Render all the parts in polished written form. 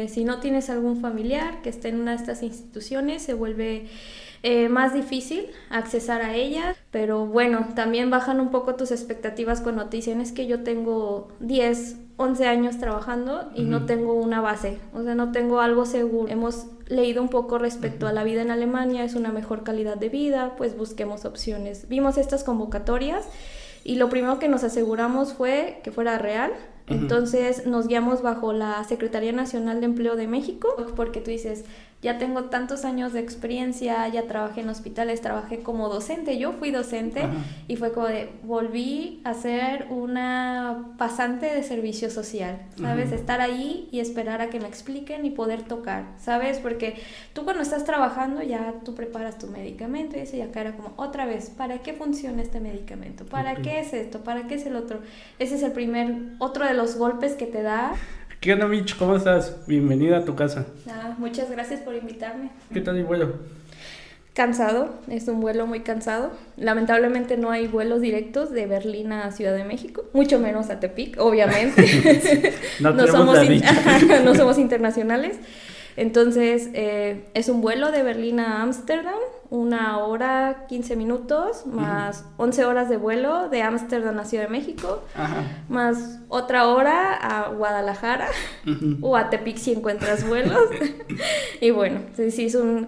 Si no tienes algún familiar que esté en una de estas instituciones, se vuelve más difícil accesar a ellas, pero bueno, también bajan un poco tus expectativas cuando te dicen es que yo tengo 10, 11 años trabajando y no tengo una base, o sea, no tengo algo seguro. Hemos leído un poco respecto a la vida en Alemania, es una mejor calidad de vida, pues busquemos opciones. Vimos estas convocatorias y lo primero que nos aseguramos fue que fuera real. Entonces nos guiamos bajo la Secretaría Nacional de Empleo de México, porque tú dices, ya tengo tantos años de experiencia, ya trabajé en hospitales, trabajé como docente, yo fui docente. Y fue como de, volví a ser una pasante de servicio social, ¿sabes? Estar ahí y esperar a que me expliquen y poder tocar, ¿sabes? Porque tú cuando estás trabajando ya tú preparas tu medicamento y eso, y acá era como, otra vez, ¿para qué funciona este medicamento? ¿Para qué es esto? ¿Para qué es el otro? Ese es otro de los golpes que te da. ¿Qué onda, Mitch? ¿Cómo estás? Bienvenida a tu casa. Muchas gracias por invitarme. ¿Qué tal el vuelo? Cansado, es un vuelo muy cansado. Lamentablemente no hay vuelos directos de Berlín a Ciudad de México, mucho menos a Tepic, obviamente. No somos internacionales. Entonces, es un vuelo de Berlín a Ámsterdam, 1 hora 15 minutos, más 11 horas de vuelo de Ámsterdam a Ciudad de México, más otra hora a Guadalajara o a Tepic si encuentras vuelos. Y bueno, sí es un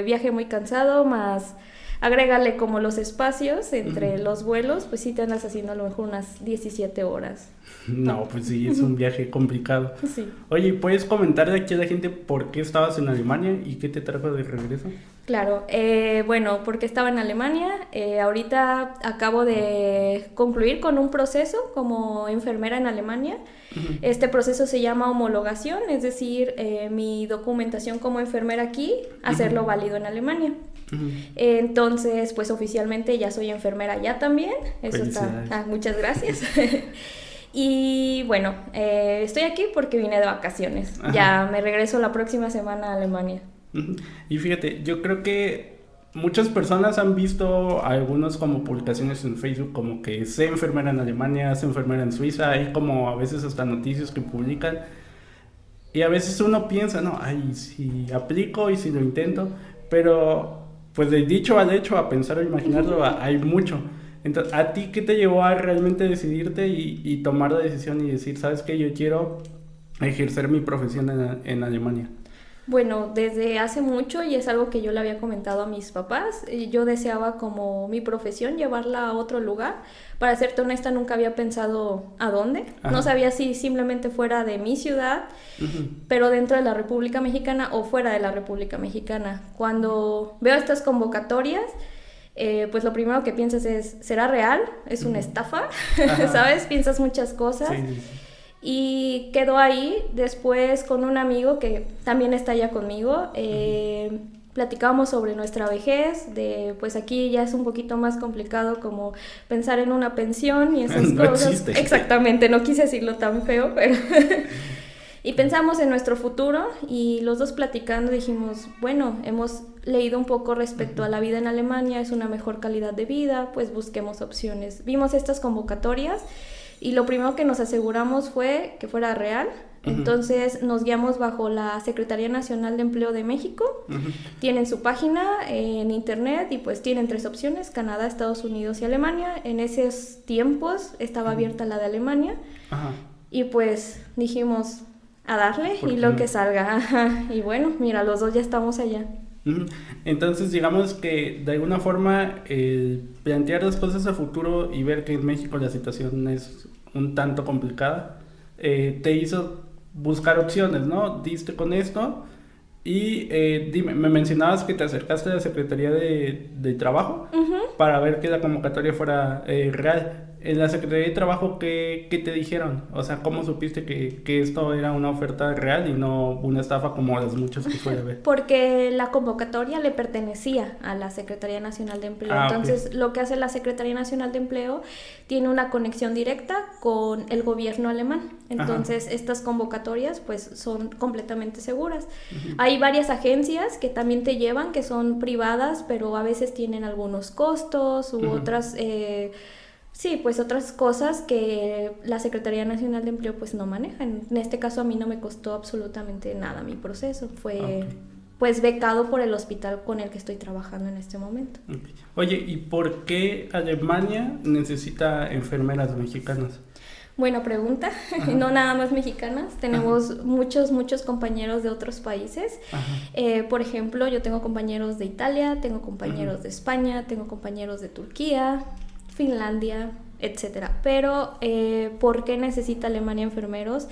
viaje muy cansado, más agrégale como los espacios entre los vuelos, pues sí te andas haciendo a lo mejor unas 17 horas. No, pues sí, es un viaje complicado. Sí. Oye, ¿puedes comentarle aquí a la gente por qué estabas en Alemania y qué te trajo de regreso? Claro, bueno, porque estaba en Alemania, ahorita acabo de concluir con un proceso como enfermera en Alemania. Este proceso se llama homologación, es decir, mi documentación como enfermera aquí, hacerlo válido en Alemania. Entonces, pues oficialmente ya soy enfermera ya también. Eso está. Muchas gracias. Y bueno, estoy aquí porque vine de vacaciones. Ya me regreso la próxima semana a Alemania. Y fíjate, yo creo que muchas personas han visto algunas como publicaciones en Facebook como que sé enfermera en Alemania, sé enfermera en Suiza, hay como a veces hasta noticias que publican. Y a veces uno piensa, no, ay, si aplico y si lo intento, pero pues del dicho al hecho, a pensar o imaginarlo, hay mucho. Entonces, ¿a ti qué te llevó a realmente decidirte y tomar la decisión y decir, sabes qué, yo quiero ejercer mi profesión en Alemania? Bueno, desde hace mucho, y es algo que yo le había comentado a mis papás, yo deseaba como mi profesión llevarla a otro lugar. Para serte honesta, nunca había pensado a dónde. No sabía si simplemente fuera de mi ciudad, pero dentro de la República Mexicana o fuera de la República Mexicana. Cuando veo estas convocatorias, pues lo primero que piensas es, ¿será real? ¿Es una estafa? ¿Sabes? Piensas muchas cosas. Sí. Y quedó ahí. Después con un amigo que también está allá conmigo, platicábamos sobre nuestra vejez, pues aquí ya es un poquito más complicado como pensar en una pensión y esas cosas. Existe. Exactamente, no quise decirlo tan feo, pero... Y pensamos en nuestro futuro y los dos platicando dijimos, bueno, hemos leído un poco respecto a la vida en Alemania, es una mejor calidad de vida, pues busquemos opciones. Vimos estas convocatorias y lo primero que nos aseguramos fue que fuera real. Entonces nos guiamos bajo la Secretaría Nacional de Empleo de México. Tienen su página en internet y pues tienen 3 opciones, Canadá, Estados Unidos y Alemania. En esos tiempos estaba abierta la de Alemania. Y pues dijimos a darle y lo que salga. Y bueno, mira, los dos ya estamos allá. Entonces digamos que de alguna forma plantear las cosas a futuro y ver que en México la situación es un tanto complicada, te hizo buscar opciones, ¿no? Diste con esto y dime, me mencionabas que te acercaste a la Secretaría de Trabajo para ver que la convocatoria fuera real. En la Secretaría de Trabajo, ¿qué te dijeron? O sea, ¿cómo supiste que esto era una oferta real y no una estafa como las muchas que suele haber? Porque la convocatoria le pertenecía a la Secretaría Nacional de Empleo. Entonces, lo que hace la Secretaría Nacional de Empleo tiene una conexión directa con el gobierno alemán. Entonces, estas convocatorias pues son completamente seguras. Hay varias agencias que también te llevan, que son privadas, pero a veces tienen algunos costos u otras... Sí, pues otras cosas que la Secretaría Nacional de Empleo pues no maneja. En este caso a mí no me costó absolutamente nada mi proceso. Fue pues becado por el hospital con el que estoy trabajando en este momento. Okay. Oye, ¿y por qué Alemania necesita enfermeras mexicanas? Buena pregunta. No nada más mexicanas, tenemos muchos compañeros de otros países. Por ejemplo, yo tengo compañeros de Italia, tengo compañeros de España, tengo compañeros de Turquía, Finlandia, etcétera. Pero, ¿por qué necesita Alemania enfermeros?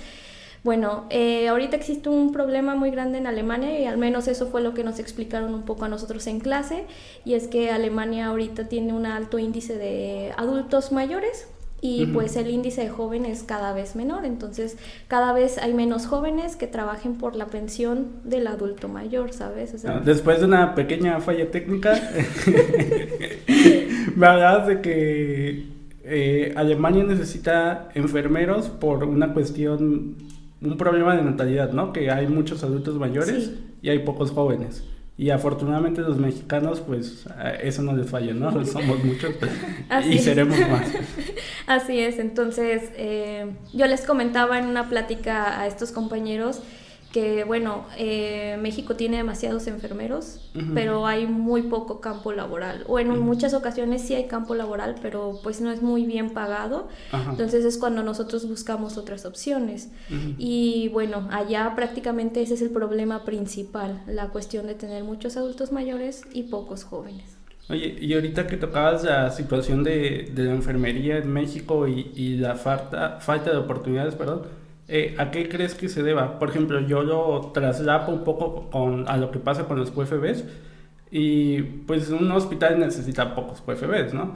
Bueno, ahorita existe un problema muy grande en Alemania y al menos eso fue lo que nos explicaron un poco a nosotros en clase, y es que Alemania ahorita tiene un alto índice de adultos mayores y pues el índice de jóvenes es cada vez menor, entonces cada vez hay menos jóvenes que trabajen por la pensión del adulto mayor, ¿sabes? O sea, después de una pequeña falla técnica, me hablabas de que Alemania necesita enfermeros por una cuestión, un problema de natalidad, ¿no? Que hay muchos adultos mayores y hay pocos jóvenes. Y afortunadamente los mexicanos, pues eso no les falla, ¿no? Somos muchos y seremos más. Así es, entonces yo les comentaba en una plática a estos compañeros que, bueno, México tiene demasiados enfermeros, pero hay muy poco campo laboral, o en muchas ocasiones sí hay campo laboral, pero pues no es muy bien pagado, entonces es cuando nosotros buscamos otras opciones. Y bueno, allá prácticamente ese es el problema principal, la cuestión de tener muchos adultos mayores y pocos jóvenes. Oye, y ahorita que tocabas la situación de la enfermería en México y la falta de oportunidades, perdón, ¿a qué crees que se deba? Por ejemplo, yo lo traslapo un poco a lo que pasa con los QFBs, y pues un hospital necesita pocos QFBs, ¿no?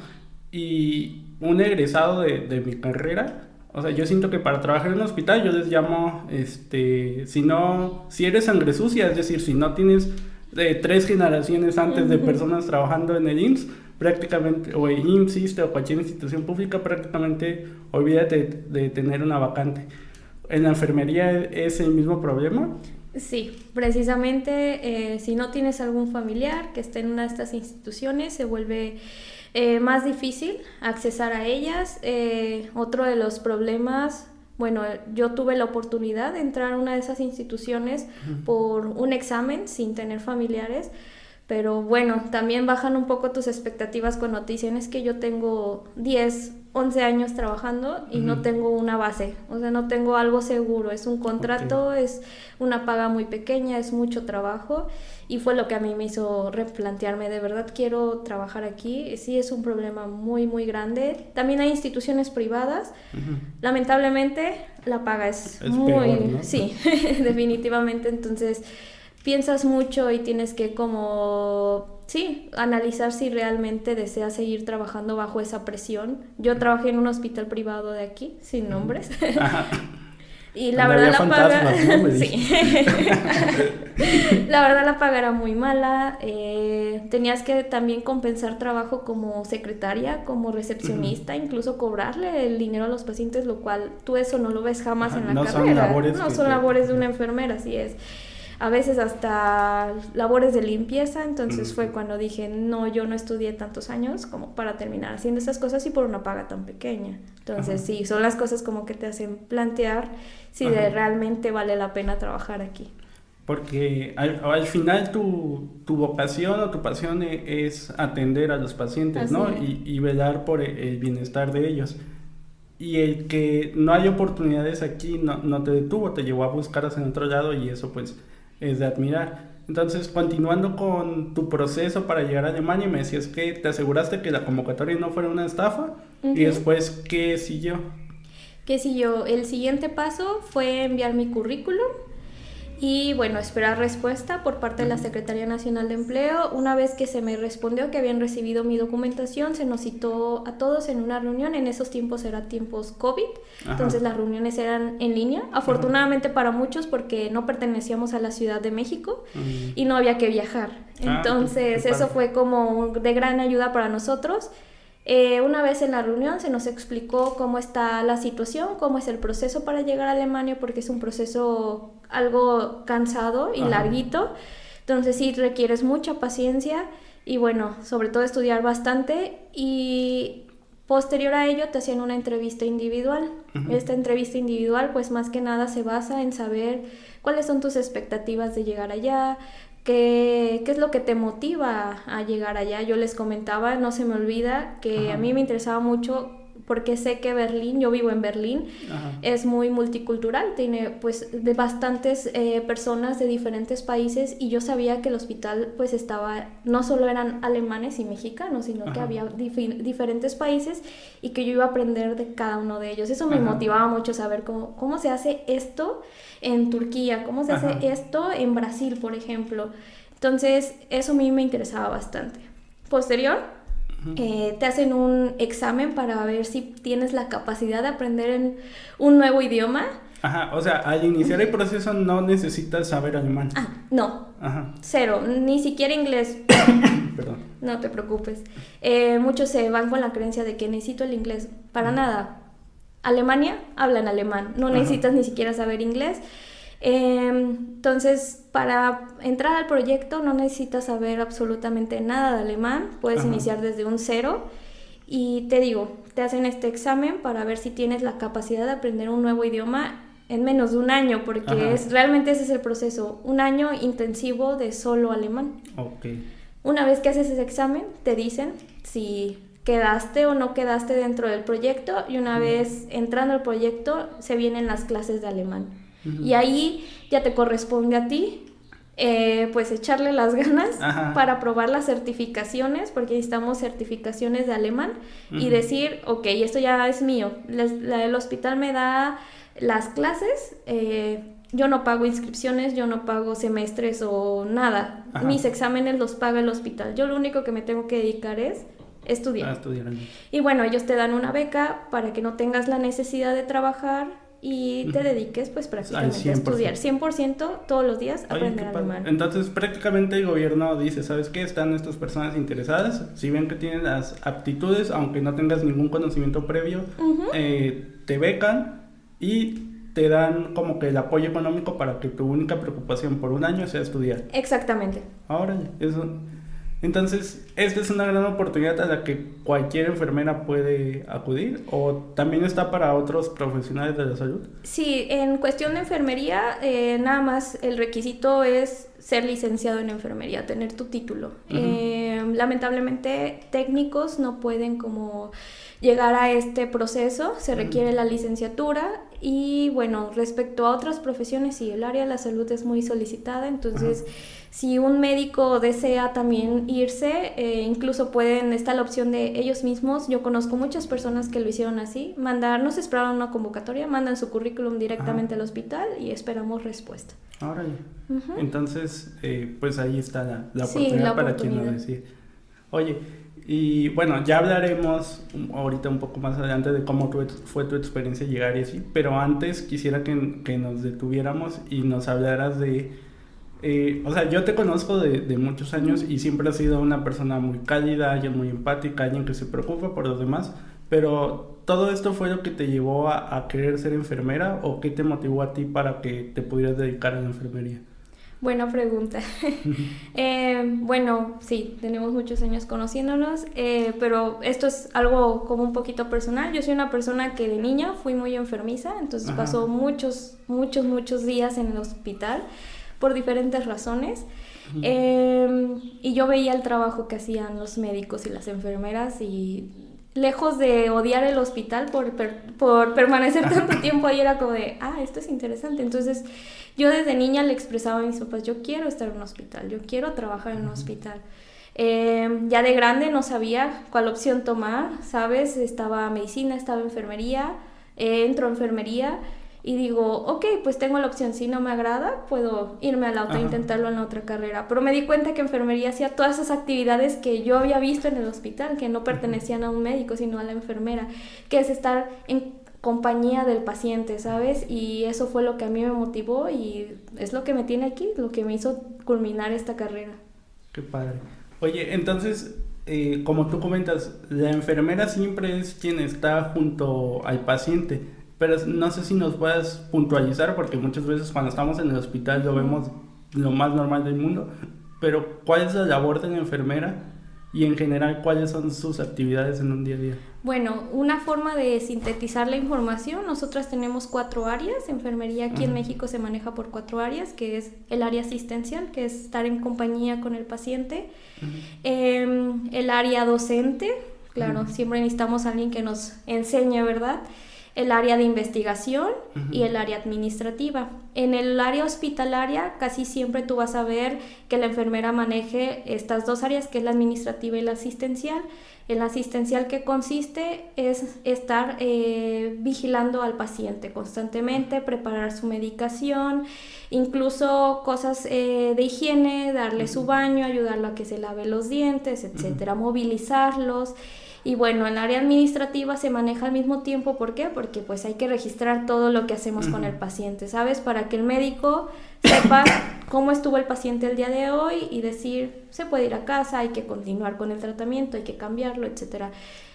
Y un egresado de mi carrera, o sea, yo siento que para trabajar en un hospital yo les llamo, si eres sangre sucia, es decir, si no tienes 3 generaciones antes de personas trabajando en el IMSS, prácticamente, o el IMSS, o cualquier institución pública, prácticamente olvídate de tener una vacante. ¿En la enfermería es el mismo problema? Sí, precisamente si no tienes algún familiar que esté en una de estas instituciones, se vuelve más difícil accesar a ellas. Otro de los problemas, bueno, yo tuve la oportunidad de entrar a una de esas instituciones por un examen sin tener familiares, pero bueno, también bajan un poco tus expectativas cuando te dicen es que yo tengo 10, 11 años trabajando y no tengo una base, o sea, no tengo algo seguro, es un contrato, es una paga muy pequeña, es mucho trabajo, y fue lo que a mí me hizo replantearme, ¿de verdad quiero trabajar aquí? Sí, es un problema muy, muy grande. También hay instituciones privadas, lamentablemente la paga es muy... peor, ¿no? Sí, definitivamente, entonces piensas mucho y tienes que analizar si realmente deseas seguir trabajando bajo esa presión. Yo trabajé en un hospital privado de aquí, sin nombres. Y la verdad la paga... Sí. La verdad la paga era muy mala. Tenías que también compensar trabajo como secretaria, como recepcionista, incluso cobrarle el dinero a los pacientes, lo cual tú eso no lo ves jamás en la carrera. No son labores de una enfermera, así es. A veces hasta labores de limpieza, entonces fue cuando dije, no, yo no estudié tantos años como para terminar haciendo esas cosas y por una paga tan pequeña. Entonces sí, son las cosas como que te hacen plantear si realmente vale la pena trabajar aquí. Porque al final tu vocación o tu pasión es atender a los pacientes, así, ¿no? Y velar por el bienestar de ellos. Y el que no hay oportunidades aquí no te detuvo, te llevó a buscarlas en otro lado, y eso pues es de admirar. Entonces, continuando con tu proceso para llegar a Alemania, me decías que te aseguraste que la convocatoria no fuera una estafa, y después, ¿qué siguió? El siguiente paso fue enviar mi currículum y bueno, esperar respuesta por parte de la Secretaría Nacional de Empleo. Una vez que se me respondió que habían recibido mi documentación, se nos citó a todos en una reunión. En esos tiempos eran tiempos COVID, entonces las reuniones eran en línea, afortunadamente para muchos, porque no pertenecíamos a la Ciudad de México y no había que viajar. Entonces eso fue como de gran ayuda para nosotros. Una vez en la reunión se nos explicó cómo está la situación, cómo es el proceso para llegar a Alemania, porque es un proceso algo cansado y larguito, entonces sí requieres mucha paciencia y bueno, sobre todo estudiar bastante, y Posterior a ello te hacían una entrevista individual. Esta entrevista individual pues más que nada se basa en saber cuáles son tus expectativas de llegar allá, qué es lo que te motiva a llegar allá. Yo les comentaba, no se me olvida, que a mí me interesaba mucho porque sé que Berlín, yo vivo en Berlín, es muy multicultural, tiene pues de bastantes personas de diferentes países, y yo sabía que el hospital pues estaba, no solo eran alemanes y mexicanos, sino que había diferentes países y que yo iba a aprender de cada uno de ellos. Eso me motivaba mucho, saber cómo se hace esto en Turquía, cómo se hace esto en Brasil, por ejemplo. Entonces eso a mí me interesaba bastante. Posterior, te hacen un examen para ver si tienes la capacidad de aprender un nuevo idioma. O sea, al iniciar el proceso no necesitas saber alemán. No, cero, ni siquiera inglés. Perdón. No te preocupes. Muchos se van con la creencia de que necesito el inglés. Para nada. Alemania habla en alemán, no necesitas ni siquiera saber inglés. Entonces, para entrar al proyecto no necesitas saber absolutamente nada de alemán, puedes iniciar desde un 0 y te digo, te hacen este examen para ver si tienes la capacidad de aprender un nuevo idioma en menos de un año, porque realmente ese es el proceso, un año intensivo de solo alemán. Una vez que haces ese examen, te dicen si quedaste o no quedaste dentro del proyecto, y una vez entrando al proyecto se vienen las clases de alemán. Y ahí ya te corresponde a ti pues echarle las ganas para probar las certificaciones, porque necesitamos certificaciones de alemán, y decir, ok, esto ya es mío, el hospital me da las clases, yo no pago inscripciones, yo no pago semestres o nada, mis exámenes los paga el hospital, yo lo único que me tengo que dedicar es estudiar. Y bueno, ellos te dan una beca para que no tengas la necesidad de trabajar y te dediques pues prácticamente a estudiar 100% todos los días, aprender alemán. Entonces prácticamente el gobierno dice, ¿sabes qué? Están estas personas interesadas, si ven que tienen las aptitudes, aunque no tengas ningún conocimiento previo, te becan y te dan como que el apoyo económico para que tu única preocupación por un año sea estudiar. Exactamente. Ahora, eso... Entonces, ¿esta es una gran oportunidad a la que cualquier enfermera puede acudir? ¿O también está para otros profesionales de la salud? Sí, en cuestión de enfermería, nada más el requisito es ser licenciado en enfermería, tener tu título. Lamentablemente, técnicos no pueden como llegar a este proceso, se requiere la licenciatura. Y bueno, respecto a otras profesiones, sí, el área de la salud es muy solicitada, entonces si un médico desea también irse, incluso está la opción de ellos mismos. Yo conozco muchas personas que lo hicieron así, no se esperaron una convocatoria, mandan su currículum directamente al hospital y esperamos respuesta. Entonces, pues ahí está la oportunidad para quien lo decide. Oye, y bueno, ya hablaremos ahorita un poco más adelante de cómo fue tu experiencia llegar y así, pero antes quisiera que nos detuviéramos y nos hablaras de... o sea, yo te conozco de muchos años y siempre has sido una persona muy cálida, alguien muy empática, alguien que se preocupa por los demás, pero ¿todo esto fue lo que te llevó a querer ser enfermera o qué te motivó a ti para que te pudieras dedicar a la enfermería? Buena pregunta. Bueno, sí, tenemos muchos años conociéndonos, pero esto es algo como un poquito personal. Yo soy una persona que de niña fui muy enfermiza, entonces pasó muchos días en el hospital por diferentes razones. Y yo veía el trabajo que hacían los médicos y las enfermeras, y lejos de odiar el hospital por permanecer tanto tiempo ahí, era como de, esto es interesante. Entonces yo desde niña le expresaba a mis papás, yo quiero estar en un hospital, yo quiero trabajar en un hospital. Ya de grande no sabía cuál opción tomar, ¿sabes? Estaba medicina, estaba enfermería, entro a enfermería y digo, ok, pues tengo la opción, si no me agrada, puedo irme a la otra e intentarlo en la otra carrera. Pero me di cuenta que enfermería hacía todas esas actividades que yo había visto en el hospital, que no pertenecían a un médico, sino a la enfermera, que es estar en compañía del paciente, ¿sabes? Y eso fue lo que a mí me motivó y es lo que me tiene aquí, lo que me hizo culminar esta carrera. Qué padre. Oye, entonces, como tú comentas, la enfermera siempre es quien está junto al paciente, pero no sé si nos puedas puntualizar, porque muchas veces cuando estamos en el hospital lo vemos lo más normal del mundo, pero ¿cuál es la labor de la enfermera Y en general, ¿cuáles son sus actividades en un día a día? Bueno, una forma de sintetizar la información, nosotras tenemos 4 áreas. Enfermería aquí en México se maneja por 4 áreas, que es el área asistencial, que es estar en compañía con el paciente, el área docente, claro, siempre necesitamos a alguien que nos enseñe, ¿verdad? El área de investigación y el área administrativa. En el área hospitalaria casi siempre tú vas a ver que la enfermera maneje estas 2 áreas, que es la administrativa y la asistencial. En la asistencial, ¿qué consiste? Es estar vigilando al paciente constantemente, preparar su medicación, incluso cosas de higiene, darle su baño, ayudarlo a que se lave los dientes, etcétera, movilizarlos. Y bueno, en el área administrativa se maneja al mismo tiempo. ¿Por qué? Porque pues hay que registrar todo lo que hacemos con el paciente, ¿sabes? Para que el médico sepa cómo estuvo el paciente el día de hoy y decir, se puede ir a casa, hay que continuar con el tratamiento, hay que cambiarlo, etcétera.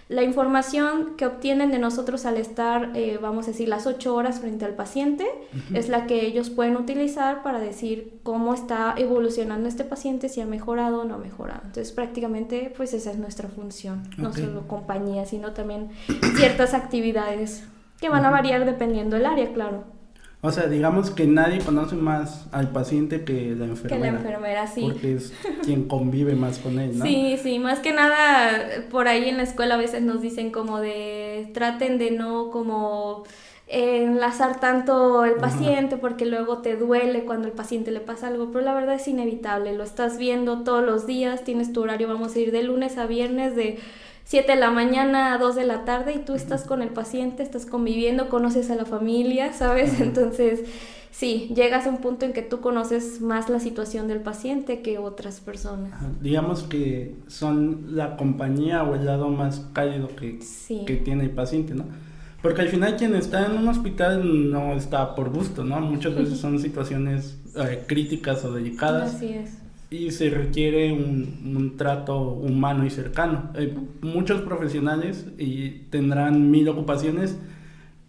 La información que obtienen de nosotros al estar, vamos a decir, las 8 horas frente al paciente, es la que ellos pueden utilizar para decir cómo está evolucionando este paciente, si ha mejorado o no ha mejorado. Entonces, prácticamente, pues esa es nuestra función. No solo compañía, sino también ciertas actividades que van a variar dependiendo del área, claro. O sea, digamos que nadie conoce más al paciente que la enfermera. Que la enfermera, sí. Porque es quien convive más con él, ¿no? Sí, sí, más que nada, por ahí en la escuela a veces nos dicen como de, traten de no como enlazar tanto el paciente porque luego te duele cuando el paciente le pasa algo, pero la verdad es inevitable, lo estás viendo todos los días, tienes tu horario, vamos a ir de lunes a viernes de 7 de la mañana a 2 de la tarde y tú estás con el paciente, estás conviviendo, conoces a la familia, ¿sabes? Entonces, sí, llegas a un punto en que tú conoces más la situación del paciente que otras personas. Digamos que son la compañía o el lado más cálido que tiene el paciente, ¿no? Porque al final quien está en un hospital no está por gusto, ¿no? Muchas veces son situaciones críticas o delicadas. Así es. Y se requiere un trato humano y cercano. Muchos profesionales tendrán 1000 ocupaciones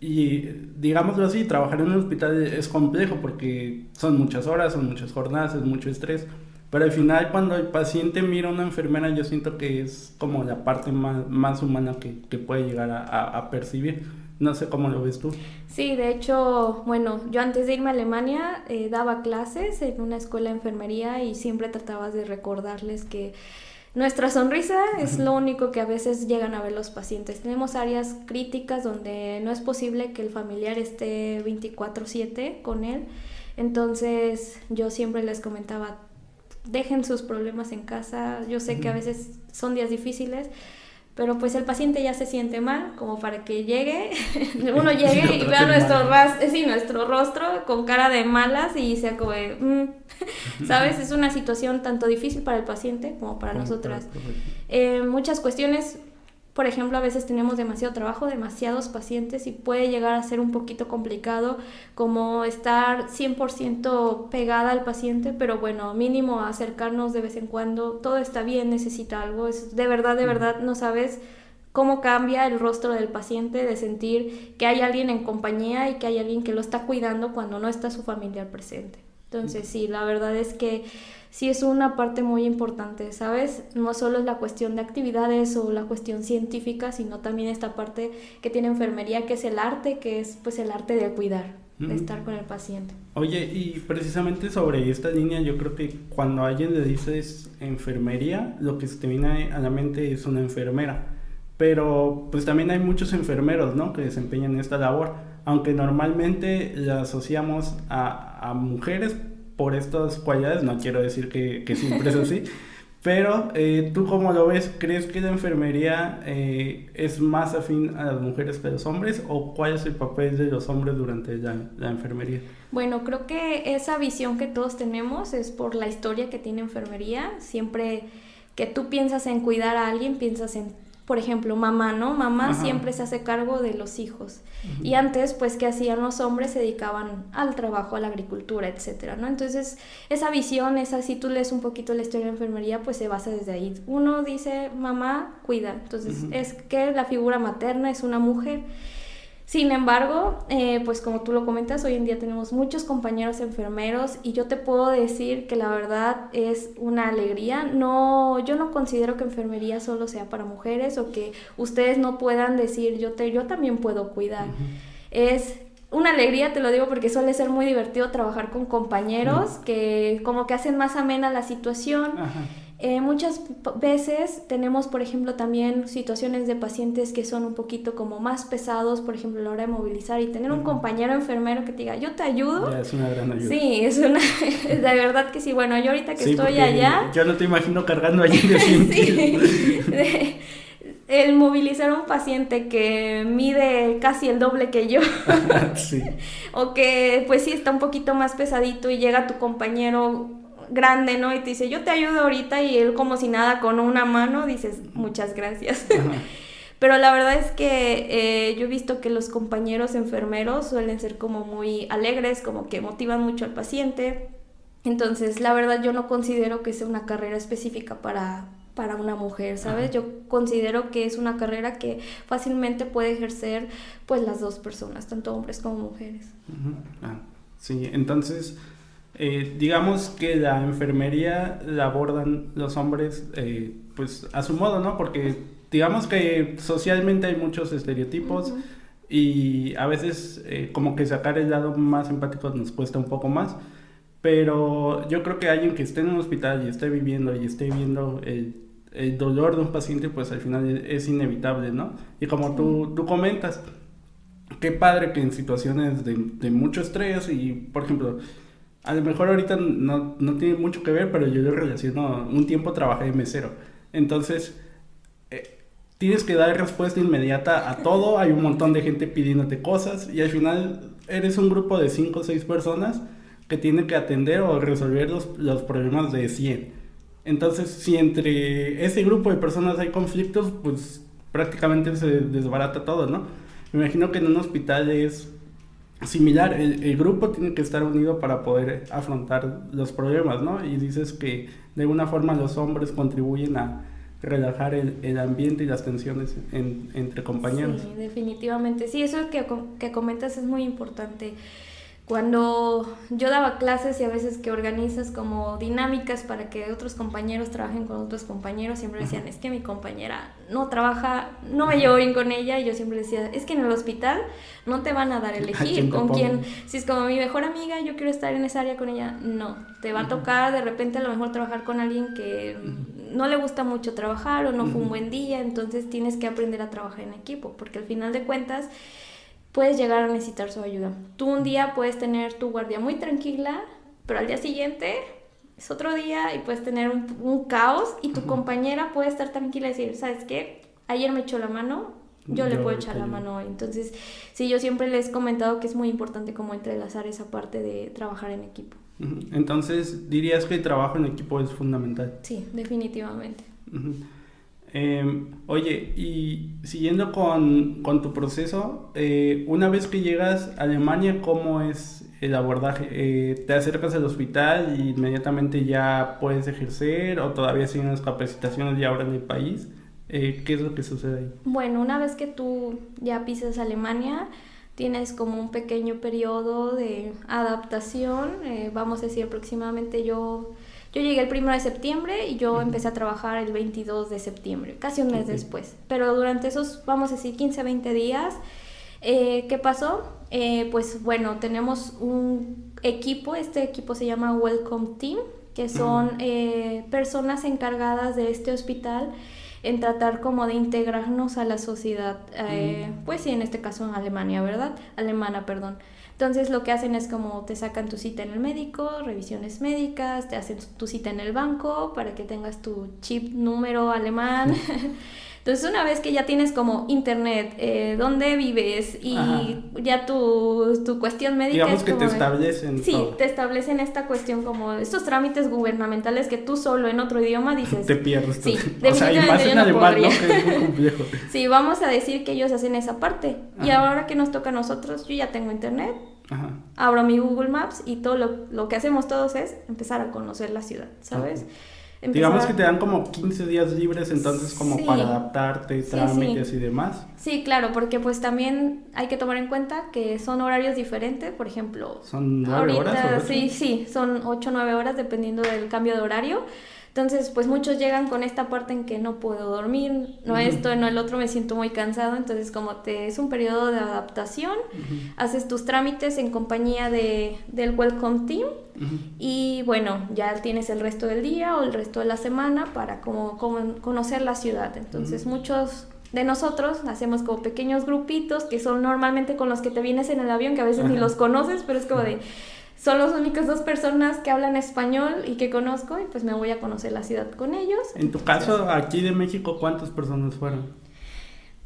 y, digámoslo así, trabajar en un hospital es complejo porque son muchas horas, son muchas jornadas, es mucho estrés. Pero al final, cuando el paciente mira a una enfermera, yo siento que es como la parte más humana que puede llegar a percibir. No sé cómo lo ves tú. Sí, de hecho, bueno, yo antes de irme a Alemania daba clases en una escuela de enfermería y siempre trataba de recordarles que nuestra sonrisa es lo único que a veces llegan a ver los pacientes. Tenemos áreas críticas donde no es posible que el familiar esté 24/7 con él. Entonces, yo siempre les comentaba, dejen sus problemas en casa. Yo sé que a veces son días difíciles, pero pues el paciente ya se siente mal como para que uno llegue y vea nuestro rostro con cara de malas y sea como ¿sabes? Es una situación tanto difícil para el paciente como para nosotras. Muchas cuestiones, por ejemplo, a veces tenemos demasiado trabajo, demasiados pacientes y puede llegar a ser un poquito complicado como estar 100% pegada al paciente, pero bueno, mínimo acercarnos de vez en cuando, todo está bien, necesita algo, es de verdad, no sabes cómo cambia el rostro del paciente de sentir que hay alguien en compañía y que hay alguien que lo está cuidando cuando no está su familiar presente. Entonces sí, la verdad es que sí es una parte muy importante, ¿sabes? No solo es la cuestión de actividades o la cuestión científica, sino también esta parte que tiene enfermería, que es el arte, que es pues el arte de cuidar, de estar con el paciente. Oye, y precisamente sobre esta línea, yo creo que cuando a alguien le dices enfermería, lo que se te viene a la mente es una enfermera. Pero pues también hay muchos enfermeros, ¿no?, que desempeñan esta labor, aunque normalmente la asociamos a mujeres por estas cualidades. No quiero decir que siempre es así, pero ¿tú cómo lo ves? ¿Crees que la enfermería es más afín a las mujeres que a los hombres? ¿O cuál es el papel de los hombres durante la enfermería? Bueno, creo que esa visión que todos tenemos es por la historia que tiene enfermería. Siempre que tú piensas en cuidar a alguien, piensas en, por ejemplo, mamá, ¿no? Mamá siempre se hace cargo de los hijos. Y antes, pues, ¿qué hacían los hombres? Se dedicaban al trabajo, a la agricultura, etcétera, ¿no? Entonces, esa visión, si tú lees un poquito la historia de la enfermería, pues se basa desde ahí. Uno dice, mamá cuida. Entonces, es que la figura materna es una mujer. Sin embargo, pues como tú lo comentas, hoy en día tenemos muchos compañeros enfermeros y yo te puedo decir que la verdad es una alegría. No, yo no considero que enfermería solo sea para mujeres o que ustedes no puedan decir yo también puedo cuidar. Es una alegría, te lo digo porque suele ser muy divertido trabajar con compañeros que como que hacen más amena la situación. Muchas veces tenemos, por ejemplo, también situaciones de pacientes que son un poquito como más pesados, por ejemplo, a la hora de movilizar y tener un compañero enfermero que te diga, yo te ayudo. Ya es una gran ayuda. Sí, de verdad que sí. Bueno, yo ahorita que estoy allá... Yo no te imagino cargando allí de sí, el movilizar a un paciente que mide casi el doble que yo sí. o que pues sí está un poquito más pesadito y llega tu compañero grande, ¿no? Y te dice, yo te ayudo ahorita, y él como si nada con una mano, dices, muchas gracias. Pero la verdad es que yo he visto que los compañeros enfermeros suelen ser como muy alegres, como que motivan mucho al paciente. Entonces, la verdad yo no considero que sea una carrera específica para una mujer, ¿sabes? Yo considero que es una carrera que fácilmente puede ejercer pues las dos personas, tanto hombres como mujeres. Sí, entonces... digamos que la enfermería la abordan los hombres pues a su modo, ¿no? Porque digamos que socialmente hay muchos estereotipos y a veces como que sacar el lado más empático nos cuesta un poco más, pero yo creo que alguien que esté en un hospital y esté viviendo y esté viendo el dolor de un paciente, pues al final es inevitable, ¿no? Y como tú comentas, qué padre que en situaciones de mucho estrés y, por ejemplo, a lo mejor ahorita no tiene mucho que ver, pero yo lo relaciono, un tiempo trabajé de mesero. Entonces, tienes que dar respuesta inmediata a todo, hay un montón de gente pidiéndote cosas y al final eres un grupo de 5 o 6 personas que tienen que atender o resolver los problemas de 100. Entonces, si entre ese grupo de personas hay conflictos, pues prácticamente se desbarata todo, ¿no? Me imagino que en un hospital es... similar, el grupo tiene que estar unido para poder afrontar los problemas, ¿no? Y dices que de alguna forma los hombres contribuyen a relajar el ambiente y las tensiones entre compañeros. Sí, definitivamente. Sí, eso que comentas es muy importante. Cuando yo daba clases y a veces que organizas como dinámicas para que otros compañeros trabajen con otros compañeros, siempre decían, es que mi compañera no trabaja, no me llevo bien con ella, y yo siempre decía, es que en el hospital no te van a dar a elegir con quién, si es como mi mejor amiga, yo quiero estar en esa área con ella, no, te va a tocar de repente a lo mejor trabajar con alguien que no le gusta mucho trabajar o no fue un buen día, entonces tienes que aprender a trabajar en equipo, porque al final de cuentas puedes llegar a necesitar su ayuda. Tú un día puedes tener tu guardia muy tranquila, pero al día siguiente es otro día y puedes tener un caos, y tu compañera puede estar tranquila y decir, ¿sabes qué? Ayer me echó la mano, yo le puedo echar la mano hoy. Entonces, sí, yo siempre les he comentado que es muy importante como entrelazar esa parte de trabajar en equipo. Entonces, ¿dirías que el trabajo en equipo es fundamental? Sí, definitivamente. Oye, y siguiendo con tu proceso, una vez que llegas a Alemania, ¿cómo es el abordaje? ¿Te acercas al hospital y inmediatamente ya puedes ejercer, o todavía siguen las capacitaciones ya ahora en el país? ¿Qué es lo que sucede ahí? Bueno, una vez que tú ya pisas Alemania, tienes como un pequeño periodo de adaptación, vamos a decir aproximadamente Yo llegué el 1 de septiembre y yo empecé a trabajar el 22 de septiembre, casi un mes después. Pero durante esos, vamos a decir, 15, 20 días, ¿qué pasó? Pues bueno, tenemos un equipo, este equipo se llama Welcome Team, que son personas encargadas de este hospital en tratar como de integrarnos a la sociedad, pues sí, en este caso en Alemania, ¿verdad? Alemana, perdón. Entonces lo que hacen es como te sacan tu cita en el médico, revisiones médicas, te hacen tu cita en el banco para que tengas tu chip número alemán. Entonces una vez que ya tienes como internet, dónde vives y ya tu cuestión médica, digamos que te establecen sí, todo. Te establecen esta cuestión como estos trámites gubernamentales que tú solo en otro idioma dices te pierdes todo. Sí, o sea, y más en alemán, ¿no? Que es muy complejo. Sí, vamos a decir que ellos hacen esa parte. Y ahora que nos toca a nosotros, yo ya tengo internet, abro mi Google Maps y todo lo que hacemos todos es empezar a conocer la ciudad, ¿sabes? Digamos que te dan como 15 días libres, entonces como Sí. para adaptarte, Sí, trámites sí. y demás. Sí, claro, porque pues también hay que tomar en cuenta que son horarios diferentes, por ejemplo, ¿Son 9 horas o ahorita 8? sí, son 8 o 9 horas dependiendo del cambio de horario. Entonces, pues muchos llegan con esta parte en que no puedo dormir, no esto, no el otro, me siento muy cansado, entonces como es un periodo de adaptación, haces tus trámites en compañía del Welcome Team y bueno, ya tienes el resto del día o el resto de la semana para como conocer la ciudad. Entonces, muchos de nosotros hacemos como pequeños grupitos que son normalmente con los que te vienes en el avión, que a veces ni los conoces, pero es como de... Son las únicas 2 personas que hablan español y que conozco y pues me voy a conocer la ciudad con ellos. En tu caso, aquí de México, ¿cuántas personas fueron?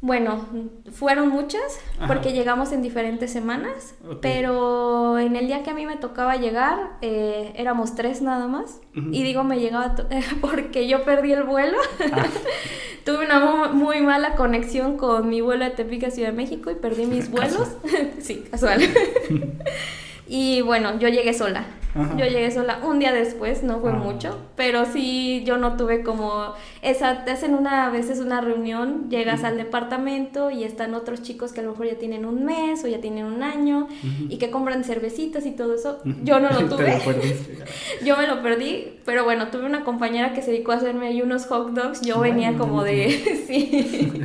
Bueno, fueron muchas porque Ajá. llegamos en diferentes semanas, Ok. pero en el día que a mí me tocaba llegar éramos 3 nada más. Y digo me llegaba porque yo perdí el vuelo. Tuve una muy mala conexión con mi vuelo de Tepic a Ciudad de México y perdí mis vuelos. Sí, casual. Y bueno, yo llegué sola. Ajá. Yo llegué sola un día después, no fue Ah. mucho, pero sí yo no tuve como esa, te hacen a veces una reunión, llegas al departamento y están otros chicos que a lo mejor ya tienen un mes o ya tienen un año y que compran cervecitas y todo eso. Yo no lo Te tuve. lo perdiste. Yo me lo perdí, pero bueno, tuve una compañera que se dedicó a hacerme ahí unos hot dogs, yo Ay, venía no, como no, de... sí.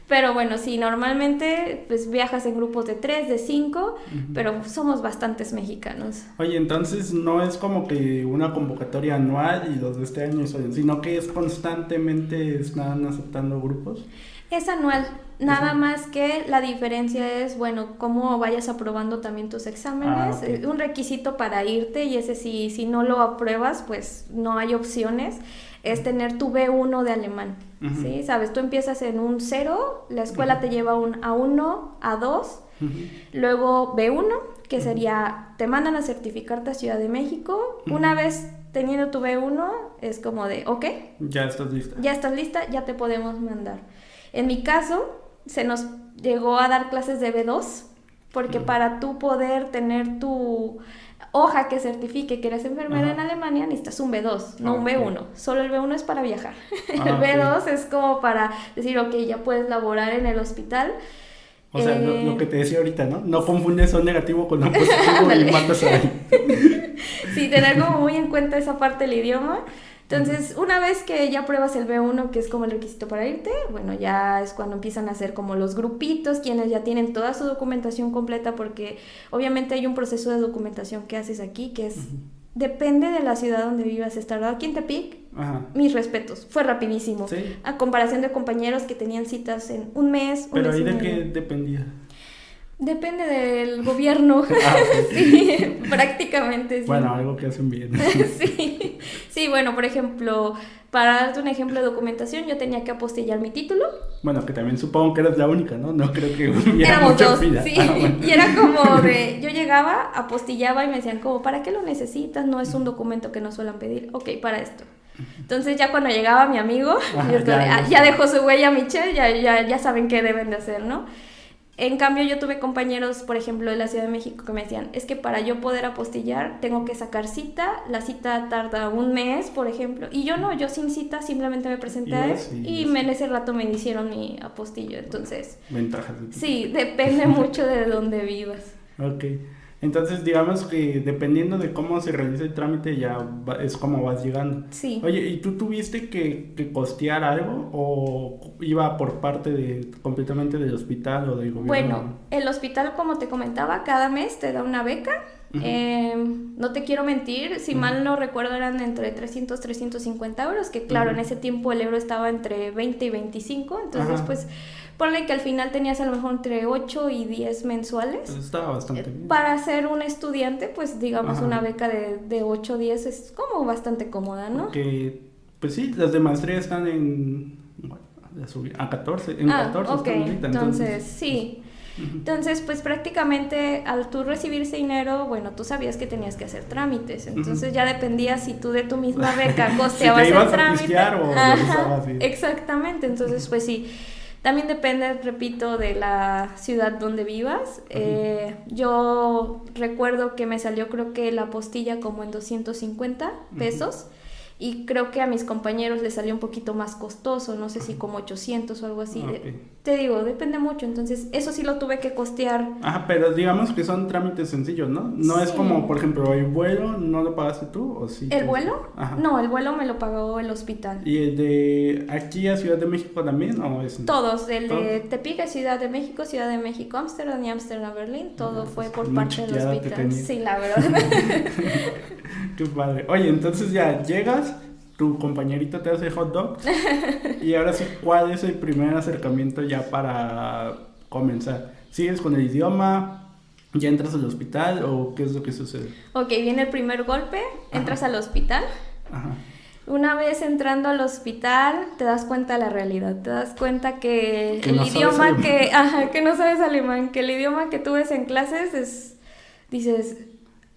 Pero bueno, sí, normalmente pues viajas en grupos de 3, de 5, pero somos bastantes mexicanos. Oye, entonces no es como que una convocatoria anual y los de este año salen, sino que es constantemente están aceptando grupos. Es anual, nada más que la diferencia es, bueno, cómo vayas aprobando también tus exámenes. Ah, ok. Un requisito para irte y ese si no lo apruebas, pues no hay opciones, es tener tu B1 de alemán. ¿Sí? Sabes, tú empiezas en un 0, la escuela te lleva un A1, A2, luego B1, que sería, te mandan a certificarte a Ciudad de México. Una vez teniendo tu B1, es como de, ok, Ya estás lista. ya estás lista, ya te podemos mandar. En mi caso, se nos llegó a dar clases de B2, porque para tú poder tener tu hoja que certifique que eres enfermera en Alemania, necesitas un B2, no un B1. Solo el B1 es para viajar. El B2 es como para decir, ok, ya puedes laborar en el hospital. O sea, lo que te decía ahorita, ¿no? No confundes un negativo con un positivo y matas a alguien. Sí, tener como muy en cuenta esa parte del idioma. Entonces, una vez que ya pruebas el B1, que es como el requisito para irte, bueno, ya es cuando empiezan a hacer como los grupitos, quienes ya tienen toda su documentación completa, porque obviamente hay un proceso de documentación que haces aquí, que es, depende de la ciudad donde vivas. Estar aquí en Tepic, mis respetos, fue rapidísimo. ¿Sí? A comparación de compañeros que tenían citas en un mes, un Pero mes ¿y y de medio. qué dependía? Depende del gobierno. Okay. Sí, prácticamente sí. Bueno, algo que hacen bien. Sí. Sí, bueno, por ejemplo, para darte un ejemplo de documentación, yo tenía que apostillar mi título. Bueno, que también supongo que eras la única, ¿no? No creo que hubiera Éramos mucha 2, fila. sí. Bueno. Y era como de, yo llegaba, apostillaba y me decían como, ¿para qué lo necesitas? No es un documento que nos suelen pedir. Ok, para esto. Entonces ya cuando llegaba mi amigo, ya dejó su huella Michelle, ya saben qué deben de hacer, ¿no? En cambio, yo tuve compañeros, por ejemplo, de la Ciudad de México que me decían, es que para yo poder apostillar tengo que sacar cita, la cita tarda un mes, por ejemplo, y yo no, yo sin cita simplemente me presenté y en ese rato me hicieron mi apostillo, entonces... Ventajas. Sí, depende mucho de dónde vivas. Ok. Entonces, digamos que dependiendo de cómo se realiza el trámite, ya es como vas llegando. Sí. Oye, ¿y tú tuviste que costear algo o iba por parte completamente del hospital o del gobierno? Bueno, el hospital, como te comentaba, cada mes te da una beca. No te quiero mentir, si mal no recuerdo eran entre 300 350 euros, que claro, en ese tiempo el euro estaba entre 20 y 25, entonces pues ponle que al final tenías a lo mejor entre 8 y 10 mensuales. Pues estaba bastante bien. Para ser un estudiante, pues digamos una beca de 8 o 10 es como bastante cómoda, ¿no? Porque, pues sí, las de maestría están a 14, en 14 ok, están ahorita, entonces sí. Entonces, pues prácticamente al tú recibir ese dinero, bueno, tú sabías que tenías que hacer trámites, entonces ya dependía si tú de tu misma beca costeabas si te ibas el trámite. A o revisabas, sí. Exactamente, entonces pues sí, también depende, repito, de la ciudad donde vivas. Yo recuerdo que me salió creo que la apostilla como en 250 pesos. y creo que a mis compañeros les salió un poquito más costoso, no sé si como 800 o algo así. Okay. Te digo, depende mucho, entonces eso sí lo tuve que costear. Ajá, pero digamos que son trámites sencillos, ¿no? No Sí. es como, por ejemplo, el vuelo, ¿no lo pagaste tú o sí? ¿El vuelo? Ajá. No, el vuelo me lo pagó el hospital. ¿Y el de aquí a Ciudad de México también o es? Todos, el ¿Todos? de Tepic, Ciudad de México, Ámsterdam y Ámsterdam, Berlín, todo fue por muy parte del chiqueada te hospital. tenía. Sí, la verdad. Qué padre. Oye, entonces ya llegas, tu compañerito te hace hot dogs y ahora sí, ¿cuál es el primer acercamiento ya para comenzar? ¿Sigues con el idioma? ¿Ya entras al hospital o qué es lo que sucede? Ok, viene el primer golpe, entras al hospital. Ajá. Una vez entrando al hospital, te das cuenta de la realidad, te das cuenta que Que el no sabes idioma alemán. que no sabes alemán, que el idioma que tú ves en clases dices,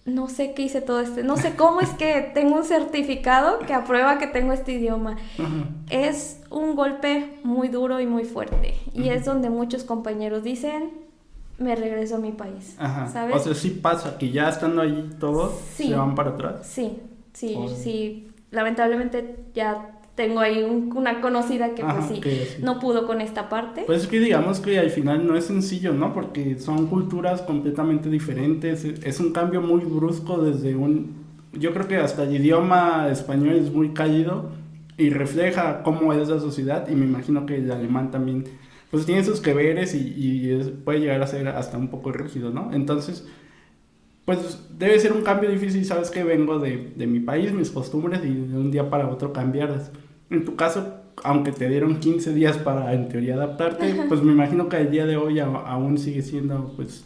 no sé qué hice todo no sé cómo es que tengo un certificado que aprueba que tengo este idioma. Ajá. Es un golpe muy duro y muy fuerte, y es donde muchos compañeros dicen, me regreso a mi país, Ajá. ¿sabes? O sea, sí pasa que ya estando ahí todos Sí. se van para atrás. Sí, Oh. sí. Lamentablemente ya tengo ahí una conocida que Ajá, pues sí, que sí. no pudo con esta parte. Pues es que digamos que al final no es sencillo, ¿no? Porque son culturas completamente diferentes, es un cambio muy brusco desde yo creo que hasta el idioma español es muy cálido y refleja cómo es la sociedad, y me imagino que el alemán también, pues tiene sus que veres puede llegar a ser hasta un poco rígido, ¿no? Entonces, pues debe ser un cambio difícil, sabes que vengo de mi país, mis costumbres, y de un día para otro cambiarlas. En tu caso, aunque te dieron 15 días para en teoría adaptarte, pues me imagino que el día de hoy aún sigue siendo pues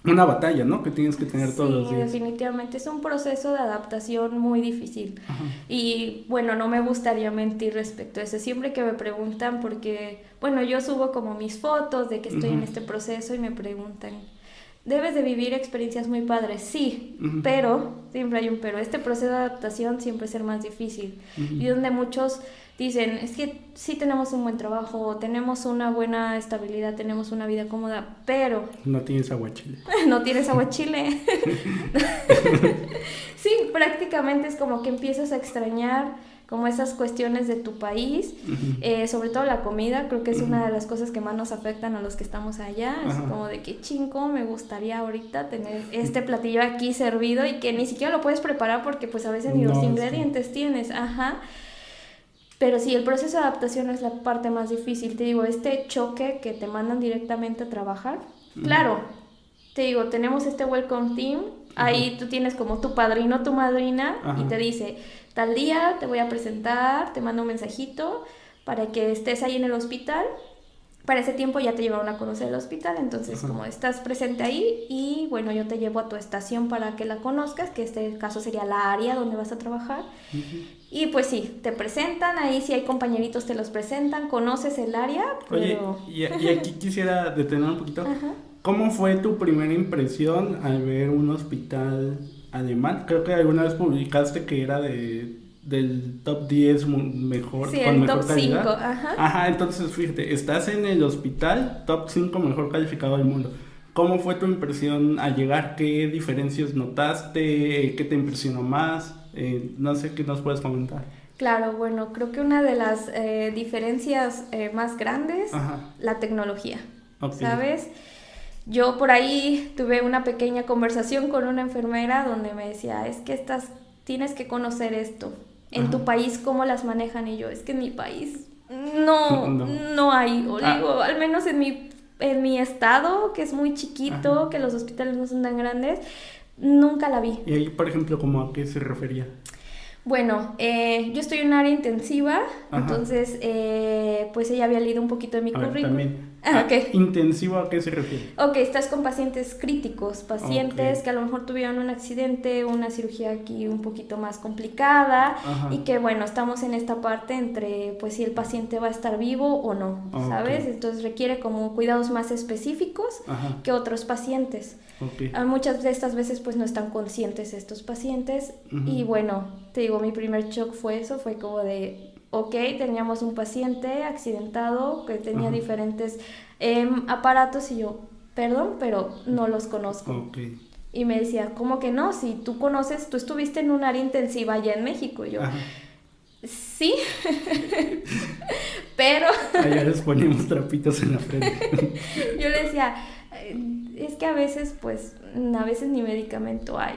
una batalla, ¿no? Que tienes que tener todos los días. Definitivamente es un proceso de adaptación muy difícil. Ajá. Y bueno, no me gustaría mentir respecto a eso. Siempre que me preguntan, porque bueno, yo subo como mis fotos de que estoy en este proceso y me preguntan, ¿debes de vivir experiencias muy padres? Sí, pero, siempre hay un pero. Este proceso de adaptación siempre es el más difícil. Y donde muchos dicen, es que sí tenemos un buen trabajo, tenemos una buena estabilidad, tenemos una vida cómoda, pero No tienes aguachile. no tienes aguachile. Sí, prácticamente es como que empiezas a extrañar como esas cuestiones de tu país, sobre todo la comida, creo que es una de las cosas que más nos afectan a los que estamos allá. Es como de que chingo, me gustaría ahorita tener este platillo aquí servido y que ni siquiera lo puedes preparar porque pues a veces ni los ingredientes tienes, Pero sí, el proceso de adaptación es la parte más difícil. Te digo, este choque que te mandan directamente a trabajar, claro, te digo, tenemos este welcome team, ahí tú tienes como tu padrino, tu madrina, y te dice, tal día te voy a presentar, te mando un mensajito para que estés ahí en el hospital. Para ese tiempo ya te llevaron a conocer el hospital, entonces como estás presente ahí, y bueno, yo te llevo a tu estación para que la conozcas, que este caso sería la área donde vas a trabajar. Y pues sí, te presentan, ahí si hay compañeritos te los presentan, conoces el área, pero... Oye, y aquí quisiera detener un poquito. ¿Cómo fue tu primera impresión al ver un hospital alemán? Creo que alguna vez publicaste que era del top 10 mejor, sí, con el mejor top calidad. 5, Ajá, entonces fíjate, estás en el hospital top 5 mejor calificado del mundo. ¿Cómo fue tu impresión al llegar? ¿Qué diferencias notaste? ¿Qué te impresionó más? No sé qué nos puedes comentar. Claro, bueno, creo que una de las diferencias más grandes, la tecnología, ¿sabes? Yo por ahí tuve una pequeña conversación con una enfermera donde me decía, es que tienes que conocer esto. En tu país, ¿cómo las manejan? Y yo, es que en mi país no hay, o digo, al menos en mi estado, que es muy chiquito, que los hospitales no son tan grandes, nunca la vi. Y ahí, por ejemplo, ¿cómo a qué se refería? Bueno, yo estoy en área intensiva, entonces pues ella había leído un poquito de mi currículum. También. Okay. ¿Intensivo a qué se refiere? Ok, estás con pacientes críticos, pacientes que a lo mejor tuvieron un accidente, una cirugía aquí un poquito más complicada, y que bueno, estamos en esta parte entre pues si el paciente va a estar vivo o no, ¿sabes? Entonces requiere como cuidados más específicos que otros pacientes. Muchas de estas veces pues no están conscientes estos pacientes, y bueno, te digo, mi primer shock fue eso, fue como de... Ok, teníamos un paciente accidentado que tenía diferentes aparatos, y yo, perdón, pero no los conozco. Y me decía, ¿cómo que no? Si tú conoces, tú estuviste en un área intensiva allá en México. Y yo, Sí, pero Allá les ponemos trapitos en la frente. yo le decía, es que a veces, pues, a veces ni medicamento hay.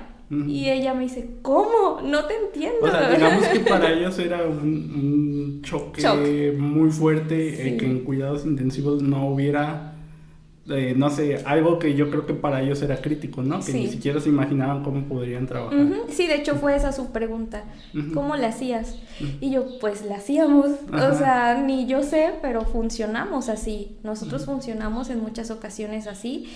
Y ella me dice, ¿cómo? No te entiendo. O sea, digamos que para ellos era un choque muy fuerte, Sí. que en cuidados intensivos no hubiera, no sé, algo que yo creo que para ellos era crítico, ¿no? Que Sí. ni siquiera se imaginaban cómo podrían trabajar. Sí, de hecho fue esa su pregunta. Ujú. ¿Cómo le hacías? Y yo, pues le hacíamos. Ajá. O sea, ni yo sé, pero funcionamos así. Nosotros funcionamos en muchas ocasiones así.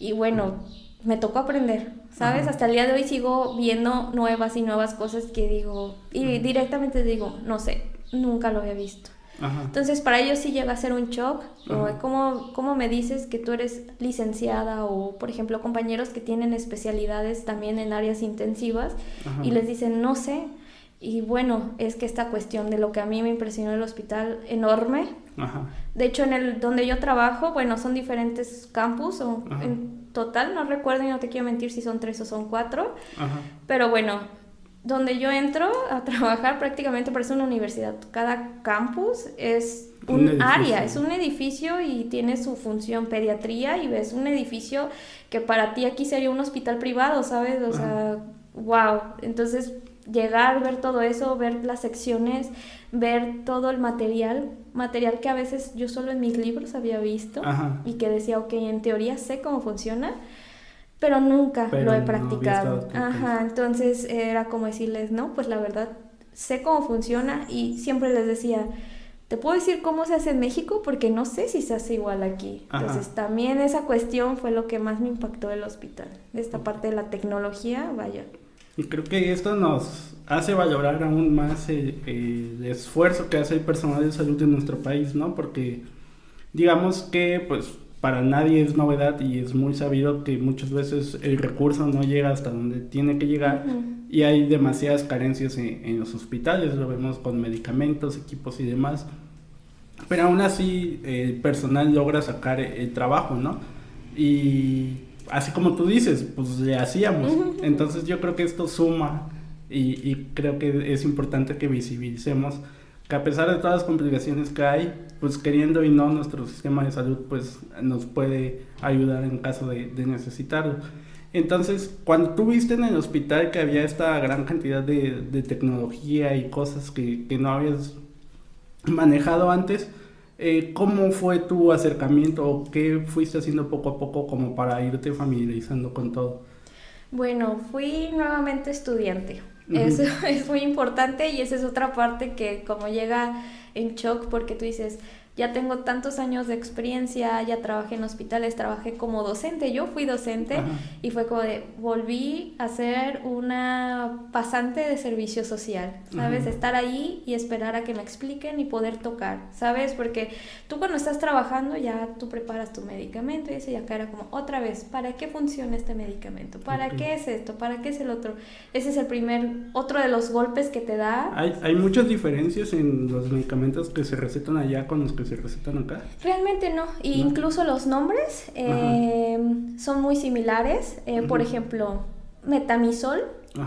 Y bueno, me tocó aprender, ¿sabes? Ajá. Hasta el día de hoy sigo viendo nuevas y nuevas cosas que digo, y directamente digo, no sé, nunca lo había visto. Ajá. Entonces, para ellos sí llega a ser un shock. Ajá. ¿Cómo me dices que tú eres licenciada? O, por ejemplo, compañeros que tienen especialidades también en áreas intensivas. Ajá. Y les dicen, no sé. Y bueno, es que esta cuestión de lo que a mí me impresionó el hospital, enorme. Ajá. De hecho, donde yo trabajo, bueno, son diferentes campus. Ajá. En total, no recuerdo y no te quiero mentir si son 3 o son 4. Ajá. Pero bueno, donde yo entro a trabajar prácticamente parece una universidad. Cada campus es Un un edificio. área, es un edificio y tiene su función pediatría y ves un edificio que para ti aquí sería un hospital privado, ¿sabes? O sea, wow. Entonces, llegar, ver todo eso, ver las secciones, ver todo el material que a veces yo solo en mis libros había visto. Ajá. Y que decía, ok, en teoría sé cómo funciona, pero nunca Pero lo he no practicado. había estado Ajá, entonces era como decirles, no, pues la verdad sé cómo funciona y siempre les decía, te puedo decir cómo se hace en México porque no sé si se hace igual aquí. Ajá. Entonces también esa cuestión fue lo que más me impactó del hospital. Esta parte de la tecnología, vaya. Y creo que esto nos hace valorar aún más el esfuerzo que hace el personal de salud en nuestro país, ¿no? Porque digamos que pues para nadie es novedad y es muy sabido que muchas veces el recurso no llega hasta donde tiene que llegar. Y hay demasiadas carencias en los hospitales, lo vemos con medicamentos, equipos y demás. Pero aún así el personal logra sacar el trabajo, ¿no? Y así como tú dices, pues le hacíamos. Entonces yo creo que esto suma y creo que es importante que visibilicemos que a pesar de todas las complicaciones que hay, pues queriendo y no, nuestro sistema de salud pues nos puede ayudar en caso de necesitarlo. Entonces, cuando tú viste en el hospital que había esta gran cantidad de tecnología y cosas que no habías manejado antes, ¿cómo fue tu acercamiento o qué fuiste haciendo poco a poco como para irte familiarizando con todo? Bueno, fui nuevamente estudiante. Eso es muy importante y esa es otra parte que como llega en shock porque tú dices, ya tengo tantos años de experiencia, ya trabajé en hospitales, trabajé como docente, yo fui docente. Ajá. Y fue como de, volví a ser una pasante de servicio social, ¿sabes? Estar ahí y esperar a que me expliquen y poder tocar, ¿sabes? Porque tú cuando estás trabajando ya tú preparas tu medicamento y eso y acá era como, otra vez, ¿para qué funciona este medicamento? ¿Para qué es esto? ¿Para qué es el otro? Ese es otro de los golpes que te da. ¿Hay muchas diferencias en los medicamentos que se recetan allá con los que se recetan acá? Realmente no, y incluso los nombres son muy similares. Por ejemplo, metamizol,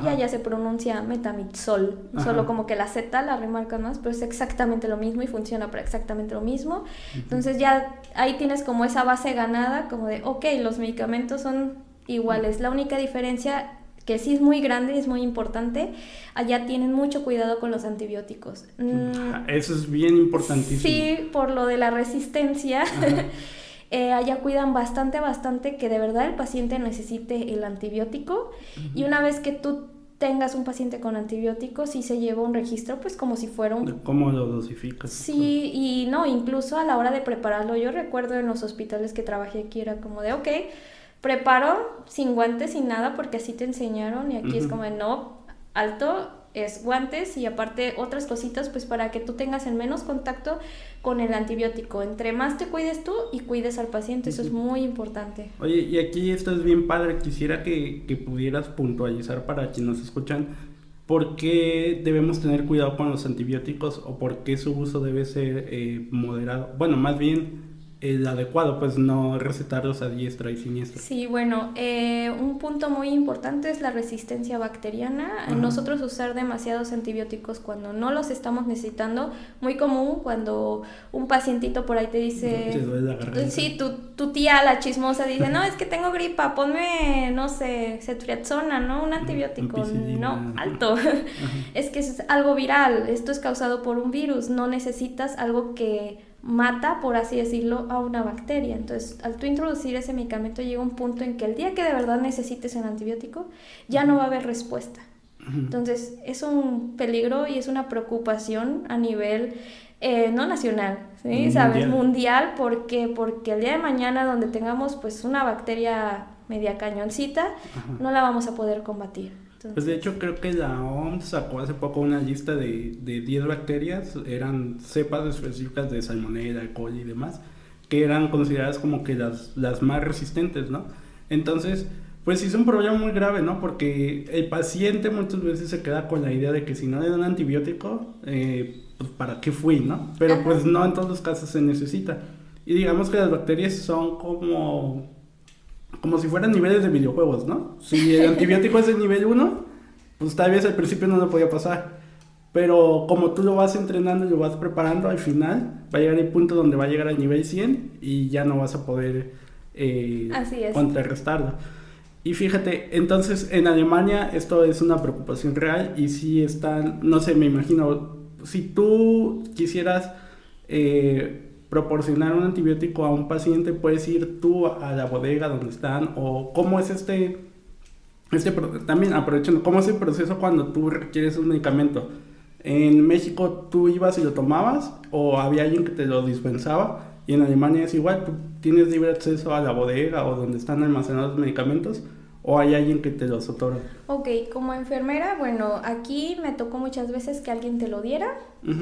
ya se pronuncia metamizol, solo como que la Z la remarcan más, pero es exactamente lo mismo y funciona para exactamente lo mismo. Entonces ya ahí tienes como esa base ganada, como de, ok, los medicamentos son iguales, la única diferencia que sí es muy grande y es muy importante, allá tienen mucho cuidado con los antibióticos. Eso es bien importantísimo. Sí, por lo de la resistencia, allá cuidan bastante que de verdad el paciente necesite el antibiótico y una vez que tú tengas un paciente con antibióticos, sí se lleva un registro, pues como si fuera un... ¿Cómo lo dosificas? Sí, y no, incluso a la hora de prepararlo, yo recuerdo en los hospitales que trabajé aquí era como de, ok, preparo sin guantes, sin nada, porque así te enseñaron y aquí es como de, no, alto, es guantes y aparte otras cositas pues para que tú tengas el menos contacto con el antibiótico. Entre más te cuides tú y cuides al paciente, eso es muy importante. Oye, y aquí esto es bien padre, quisiera que pudieras puntualizar para quienes nos escuchan por qué debemos tener cuidado con los antibióticos o por qué su uso debe ser moderado. Bueno, más bien, el adecuado, pues no recetarlos a diestra y siniestra. Sí, bueno, un punto muy importante es la resistencia bacteriana. Ajá. Nosotros usar demasiados antibióticos cuando no los estamos necesitando, muy común cuando un pacientito por ahí te dice, Te duele la garganta. sí, tu tía la chismosa dice, no, es que tengo gripa, ponme, no sé, ceftriaxona, ¿no? Un antibiótico. Ampicilina. No, alto. Es que es algo viral, esto es causado por un virus, no necesitas algo que mata, por así decirlo, a una bacteria. Entonces, al tú introducir ese medicamento llega un punto en que el día que de verdad necesites el antibiótico, ya no va a haber respuesta. Entonces, es un peligro y es una preocupación a nivel no nacional, ¿sí? Mundial. ¿Sabes? Mundial, ¿por qué? Porque el día de mañana donde tengamos pues una bacteria media cañoncita, no la vamos a poder combatir. Pues de hecho creo que la OMS sacó hace poco una lista de 10 bacterias, eran cepas específicas de Salmonella, E. coli y demás, que eran consideradas como que las más resistentes, ¿no? Entonces, pues sí es un problema muy grave, ¿no? Porque el paciente muchas veces se queda con la idea de que si no le dan antibiótico, pues ¿para qué fui, no? Pero pues no en todos los casos se necesita. Y digamos que las bacterias son como si fueran niveles de videojuegos, ¿no? Si el antibiótico es el nivel 1, pues tal vez al principio no lo podía pasar. Pero como tú lo vas entrenando y lo vas preparando, al final va a llegar el punto donde va a llegar al nivel 100 y ya no vas a poder contrarrestarlo. Y fíjate, entonces en Alemania esto es una preocupación real y sí están, no sé, me imagino, si tú quisieras proporcionar un antibiótico a un paciente, puedes ir tú a la bodega donde están, o cómo es también aprovechando, cómo es el proceso cuando tú requieres un medicamento. En México tú ibas y lo tomabas, o había alguien que te lo dispensaba, y en Alemania es igual, tú tienes libre acceso a la bodega o donde están almacenados los medicamentos, o hay alguien que te los otorga. Ok, como enfermera, bueno, aquí me tocó muchas veces que alguien te lo diera,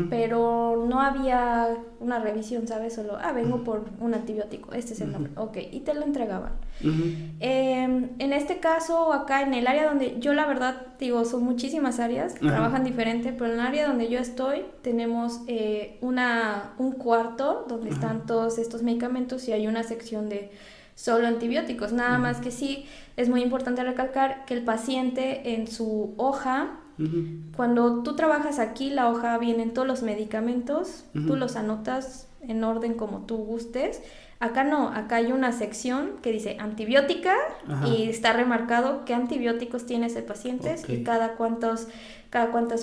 pero no había una revisión, ¿sabes? Solo, vengo por un antibiótico, este es el nombre, ok, y te lo entregaban. En este caso, acá en el área donde yo la verdad digo, son muchísimas áreas, trabajan diferente, pero en el área donde yo estoy tenemos un cuarto donde están todos estos medicamentos y hay una sección de solo antibióticos, nada más que sí es muy importante recalcar que el paciente en su hoja, cuando tú trabajas aquí, la hoja vienen todos los medicamentos, tú los anotas en orden como tú gustes. Acá no, acá hay una sección que dice antibiótica y está remarcado qué antibióticos tiene ese paciente y cada cuántas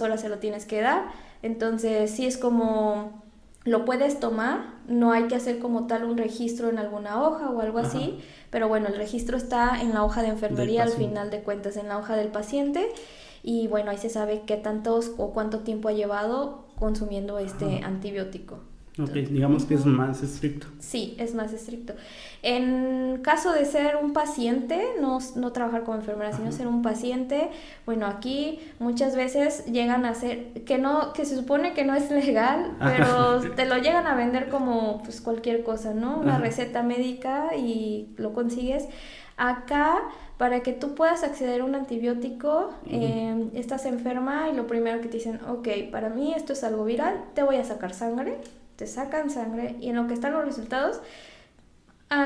horas se lo tienes que dar. Entonces sí es como lo puedes tomar, no hay que hacer como tal un registro en alguna hoja o algo así, pero bueno, el registro está en la hoja de enfermería al final de cuentas, en la hoja del paciente, y bueno, ahí se sabe qué tantos o cuánto tiempo ha llevado consumiendo este antibiótico. Ok, digamos que es más estricto. Sí, es más estricto. En caso de ser un paciente, no trabajar como enfermera, sino ser un paciente, bueno, aquí muchas veces llegan a ser, que se supone que no es legal, pero te lo llegan a vender como pues cualquier cosa, ¿no? Una receta médica y lo consigues. Acá, para que tú puedas acceder a un antibiótico, estás enferma y lo primero que te dicen, ok, para mí esto es algo viral, te voy a sacar sangre. Te sacan sangre y en lo que están los resultados,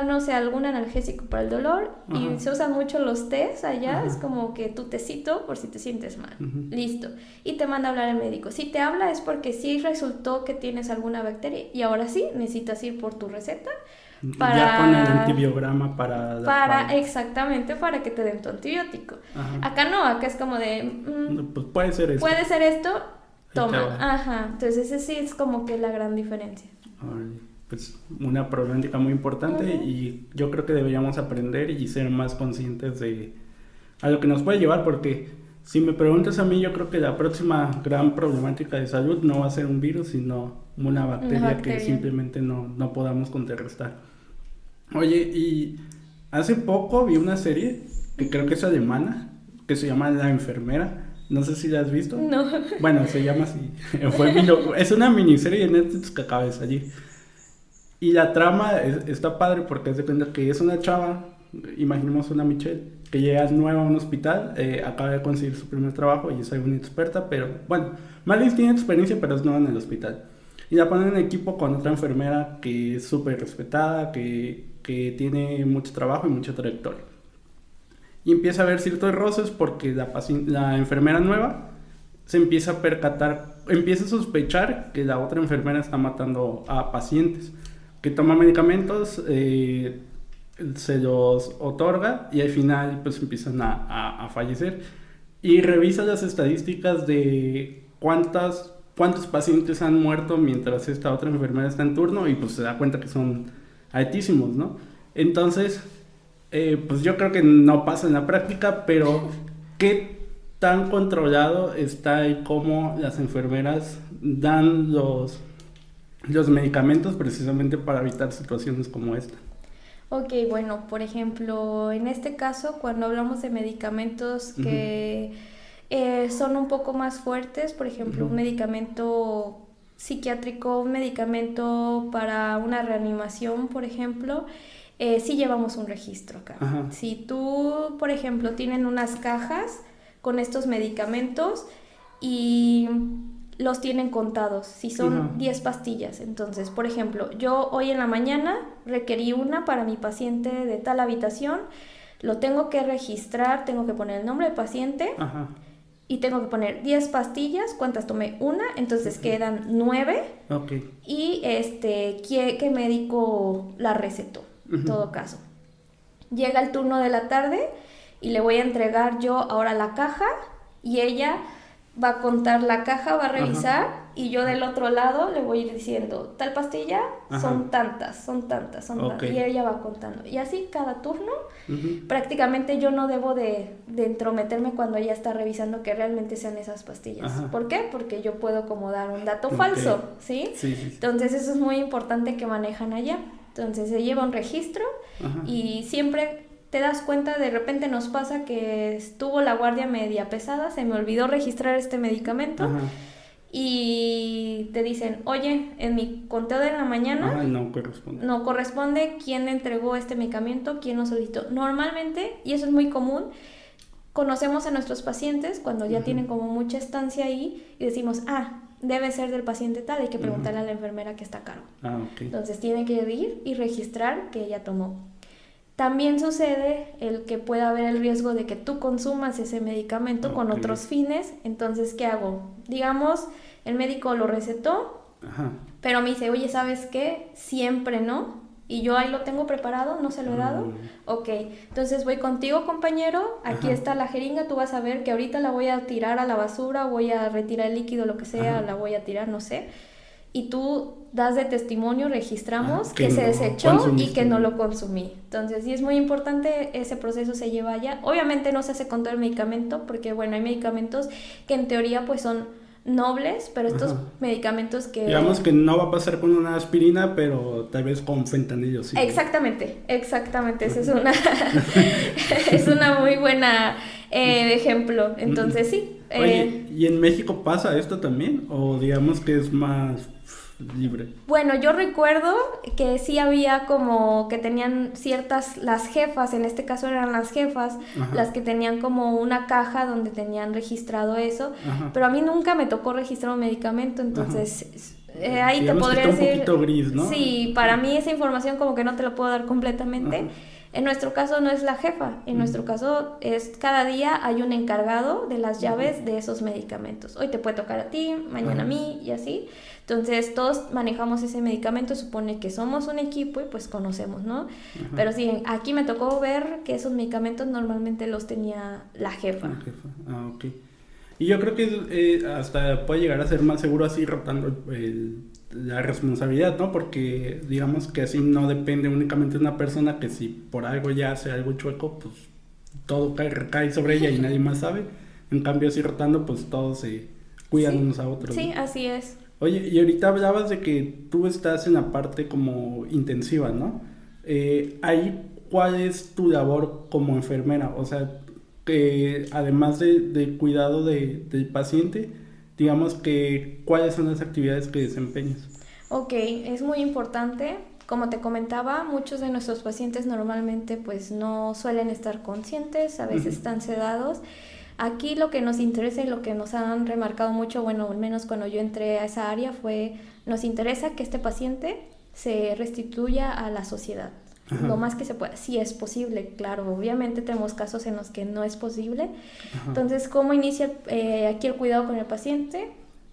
no sé, algún analgésico para el dolor y se usan mucho los tés allá, es como que tu tecito por si te sientes mal, listo, y te manda a hablar el médico. Si te habla es porque sí resultó que tienes alguna bacteria y ahora sí necesitas ir por tu receta ya con el antibiograma exactamente, para que te den tu antibiótico. Acá no, acá es como de pues puede ser esto, toma, entonces ese sí es como que la gran diferencia. Pues una problemática muy importante y yo creo que deberíamos aprender y ser más conscientes a lo que nos puede llevar, porque si me preguntas a mí, yo creo que la próxima gran problemática de salud no va a ser un virus, sino una bacteria que simplemente no podamos contrarrestar. Oye, y hace poco vi una serie que creo que es alemana, que se llama La Enfermera. No sé si la has visto. No. Bueno, se llama así. Es una miniserie de Netflix que acaba de salir. Y la trama está padre porque es de cuenta que es una chava, imaginemos una Michelle, que llega nueva a un hospital, acaba de conseguir su primer trabajo y es una experta, pero bueno, Marlene tiene experiencia, pero es nueva en el hospital. Y la ponen en equipo con otra enfermera que es súper respetada, que tiene mucho trabajo y mucha trayectoria. Y empieza a haber ciertos roces porque la enfermera nueva se empieza a percatar, empieza a sospechar que la otra enfermera está matando a pacientes, que toma medicamentos, se los otorga y al final pues empiezan a fallecer. Y revisa las estadísticas de cuántos pacientes han muerto mientras esta otra enfermera está en turno y pues se da cuenta que son altísimos, ¿no? Entonces, pues yo creo que no pasa en la práctica, pero ¿qué tan controlado está y cómo las enfermeras dan los medicamentos precisamente para evitar situaciones como esta? Ok, bueno, por ejemplo, en este caso, cuando hablamos de medicamentos que son un poco más fuertes, por ejemplo, un medicamento psiquiátrico, un medicamento para una reanimación, por ejemplo, sí llevamos un registro acá. Ajá. Si tú, por ejemplo, tienen unas cajas con estos medicamentos y los tienen contados, si son 10 pastillas. Entonces, por ejemplo, yo hoy en la mañana requerí una para mi paciente de tal habitación, lo tengo que registrar, tengo que poner el nombre del paciente. Ajá. Y tengo que poner 10 pastillas, ¿cuántas tomé? Una, entonces quedan 9. Okay. Y ¿qué médico la recetó? En todo caso. Llega el turno de la tarde y le voy a entregar yo ahora la caja y ella va a contar la caja, va a revisar y yo del otro lado le voy a ir diciendo, tal pastilla son tantas. Y ella va contando. Y así cada turno, prácticamente yo no debo de entrometerme cuando ella está revisando que realmente sean esas pastillas. ¿Por qué? Porque yo puedo como dar un dato falso, ¿sí? Sí. Entonces eso es muy importante que manejan allá. Entonces se lleva un registro y siempre te das cuenta, de repente nos pasa que estuvo la guardia media pesada, se me olvidó registrar este medicamento y te dicen, oye, en mi conteo de la mañana no corresponde quién entregó este medicamento, quién lo solicitó. Normalmente, y eso es muy común, conocemos a nuestros pacientes cuando ya tienen como mucha estancia ahí y decimos, debe ser del paciente tal, hay que preguntarle a la enfermera que está a cargo. Entonces tiene que ir y registrar que ella tomó. También sucede el que pueda haber el riesgo de que tú consumas ese medicamento con otros fines. Entonces, ¿qué hago? Digamos, el médico lo recetó, pero me dice, oye, ¿sabes qué? Siempre no. Y yo ahí lo tengo preparado, no se lo he dado. Ok, entonces voy contigo, compañero. Aquí está la jeringa, tú vas a ver que ahorita la voy a tirar a la basura, voy a retirar el líquido, lo que sea, la voy a tirar, no sé. Y tú das de testimonio, registramos que se desechó y que no lo consumí. Entonces, sí es muy importante, ese proceso se lleva allá. Obviamente no se hace con todo el medicamento, porque bueno, hay medicamentos que en teoría pues son nobles, pero estos medicamentos que... Digamos que no va a pasar con una aspirina, pero tal vez con fentanilo, sí. Exactamente, esa es una, es una muy buena ejemplo. Entonces, sí. Oye, ¿y en México pasa esto también? ¿O digamos que es más libre? Bueno, yo recuerdo que sí había como que tenían las jefas, en este caso eran las jefas, las que tenían como una caja donde tenían registrado eso, pero a mí nunca me tocó registrar un medicamento, entonces ahí digamos te podría decir... un poquito gris, ¿no? Sí, para mí esa información como que no te la puedo dar completamente. En nuestro caso no es la jefa, en nuestro caso es cada día hay un encargado de las llaves de esos medicamentos. Hoy te puede tocar a ti, mañana a mí y así. Entonces todos manejamos ese medicamento, supone que somos un equipo y pues conocemos, ¿no? Pero sí, aquí me tocó ver que esos medicamentos normalmente los tenía la jefa. Ok. Y yo creo que hasta puede llegar a ser más seguro así rotando la responsabilidad, ¿no? Porque digamos que así no depende únicamente de una persona que si por algo ya hace algo chueco, pues todo recae sobre ella y nadie más sabe. En cambio así rotando, pues todos se cuidan unos a otros. Sí, ¿no? Así es. Oye, y ahorita hablabas de que tú estás en la parte como intensiva, ¿no? Ahí, ¿cuál es tu labor como enfermera? O sea, que además del cuidado del paciente, digamos que ¿cuáles son las actividades que desempeñas? Ok, es muy importante. Como te comentaba, muchos de nuestros pacientes normalmente pues no suelen estar conscientes, a veces están sedados. Aquí lo que nos interesa y lo que nos han remarcado mucho, bueno, al menos cuando yo entré a esa área, fue, nos interesa que este paciente se restituya a la sociedad. Ajá. Lo más que se pueda, si es posible, claro, obviamente tenemos casos en los que no es posible. Ajá. Entonces, ¿cómo inicia aquí el cuidado con el paciente?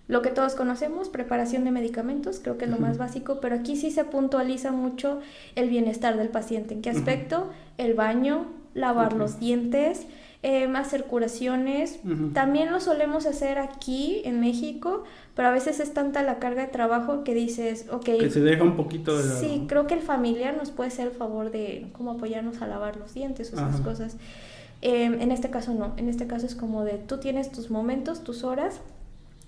Lo que todos conocemos, preparación de medicamentos, creo que es lo más básico, pero aquí sí se puntualiza mucho el bienestar del paciente. ¿En qué aspecto? El baño, lavar los dientes, hacer curaciones. También lo solemos hacer aquí en México, pero a veces es tanta la carga de trabajo que dices, ok, que se deja un poquito de lado. Sí, creo que el familiar nos puede hacer el favor de cómo apoyarnos a lavar los dientes o esas cosas. En este caso no, en este caso es como de tú tienes tus momentos, tus horas.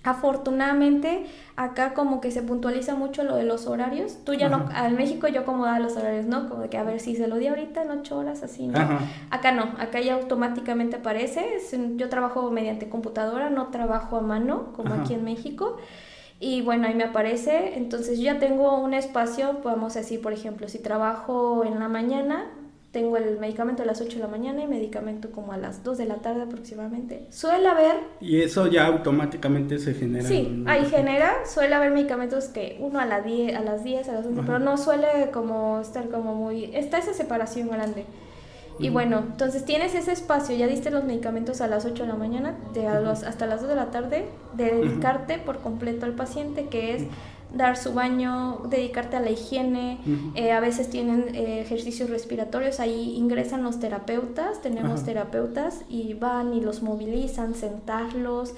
Afortunadamente acá como que se puntualiza mucho lo de los horarios. Tú ya no, en México yo como daba los horarios, ¿no? Como de que a ver si se lo di ahorita en 8 horas, así, ¿no? Acá no, acá ya automáticamente aparece. Yo trabajo mediante computadora, no trabajo a mano como aquí en México. Y bueno, ahí me aparece, entonces yo ya tengo un espacio, podemos decir, por ejemplo, si trabajo en la mañana, tengo el medicamento a las 8 de la mañana y medicamento como a las 2 de la tarde aproximadamente. Suele haber... Y eso ya automáticamente se genera. Sí, ahí suele haber medicamentos que uno a las 10, a las 11, pero no suele como estar como muy... Está esa separación grande. Y bueno, entonces tienes ese espacio, ya diste los medicamentos a las 8 de la mañana, hasta las 2 de la tarde, de dedicarte por completo al paciente, que es dar su baño, dedicarte a la higiene. A veces tienen ejercicios respiratorios, ahí ingresan los terapeutas, tenemos terapeutas y van y los movilizan, sentarlos.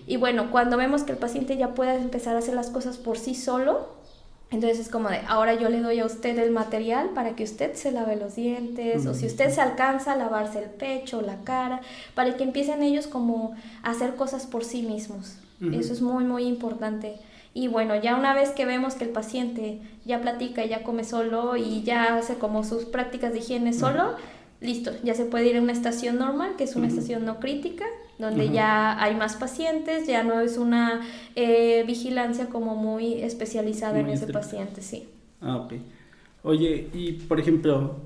Y bueno, cuando vemos que el paciente ya puede empezar a hacer las cosas por sí solo, entonces es como de, ahora yo le doy a usted el material para que usted se lave los dientes, o si usted se alcanza a lavarse el pecho, la cara, para que empiecen ellos como a hacer cosas por sí mismos. Eso es muy, muy importante. Y bueno, ya una vez que vemos que el paciente ya platica, ya come solo y ya hace como sus prácticas de higiene solo, listo, ya se puede ir a una estación normal, que es una estación no crítica, donde ya hay más pacientes, ya no es una vigilancia como muy especializada en ese paciente, sí. Ah, ok. Oye, y por ejemplo,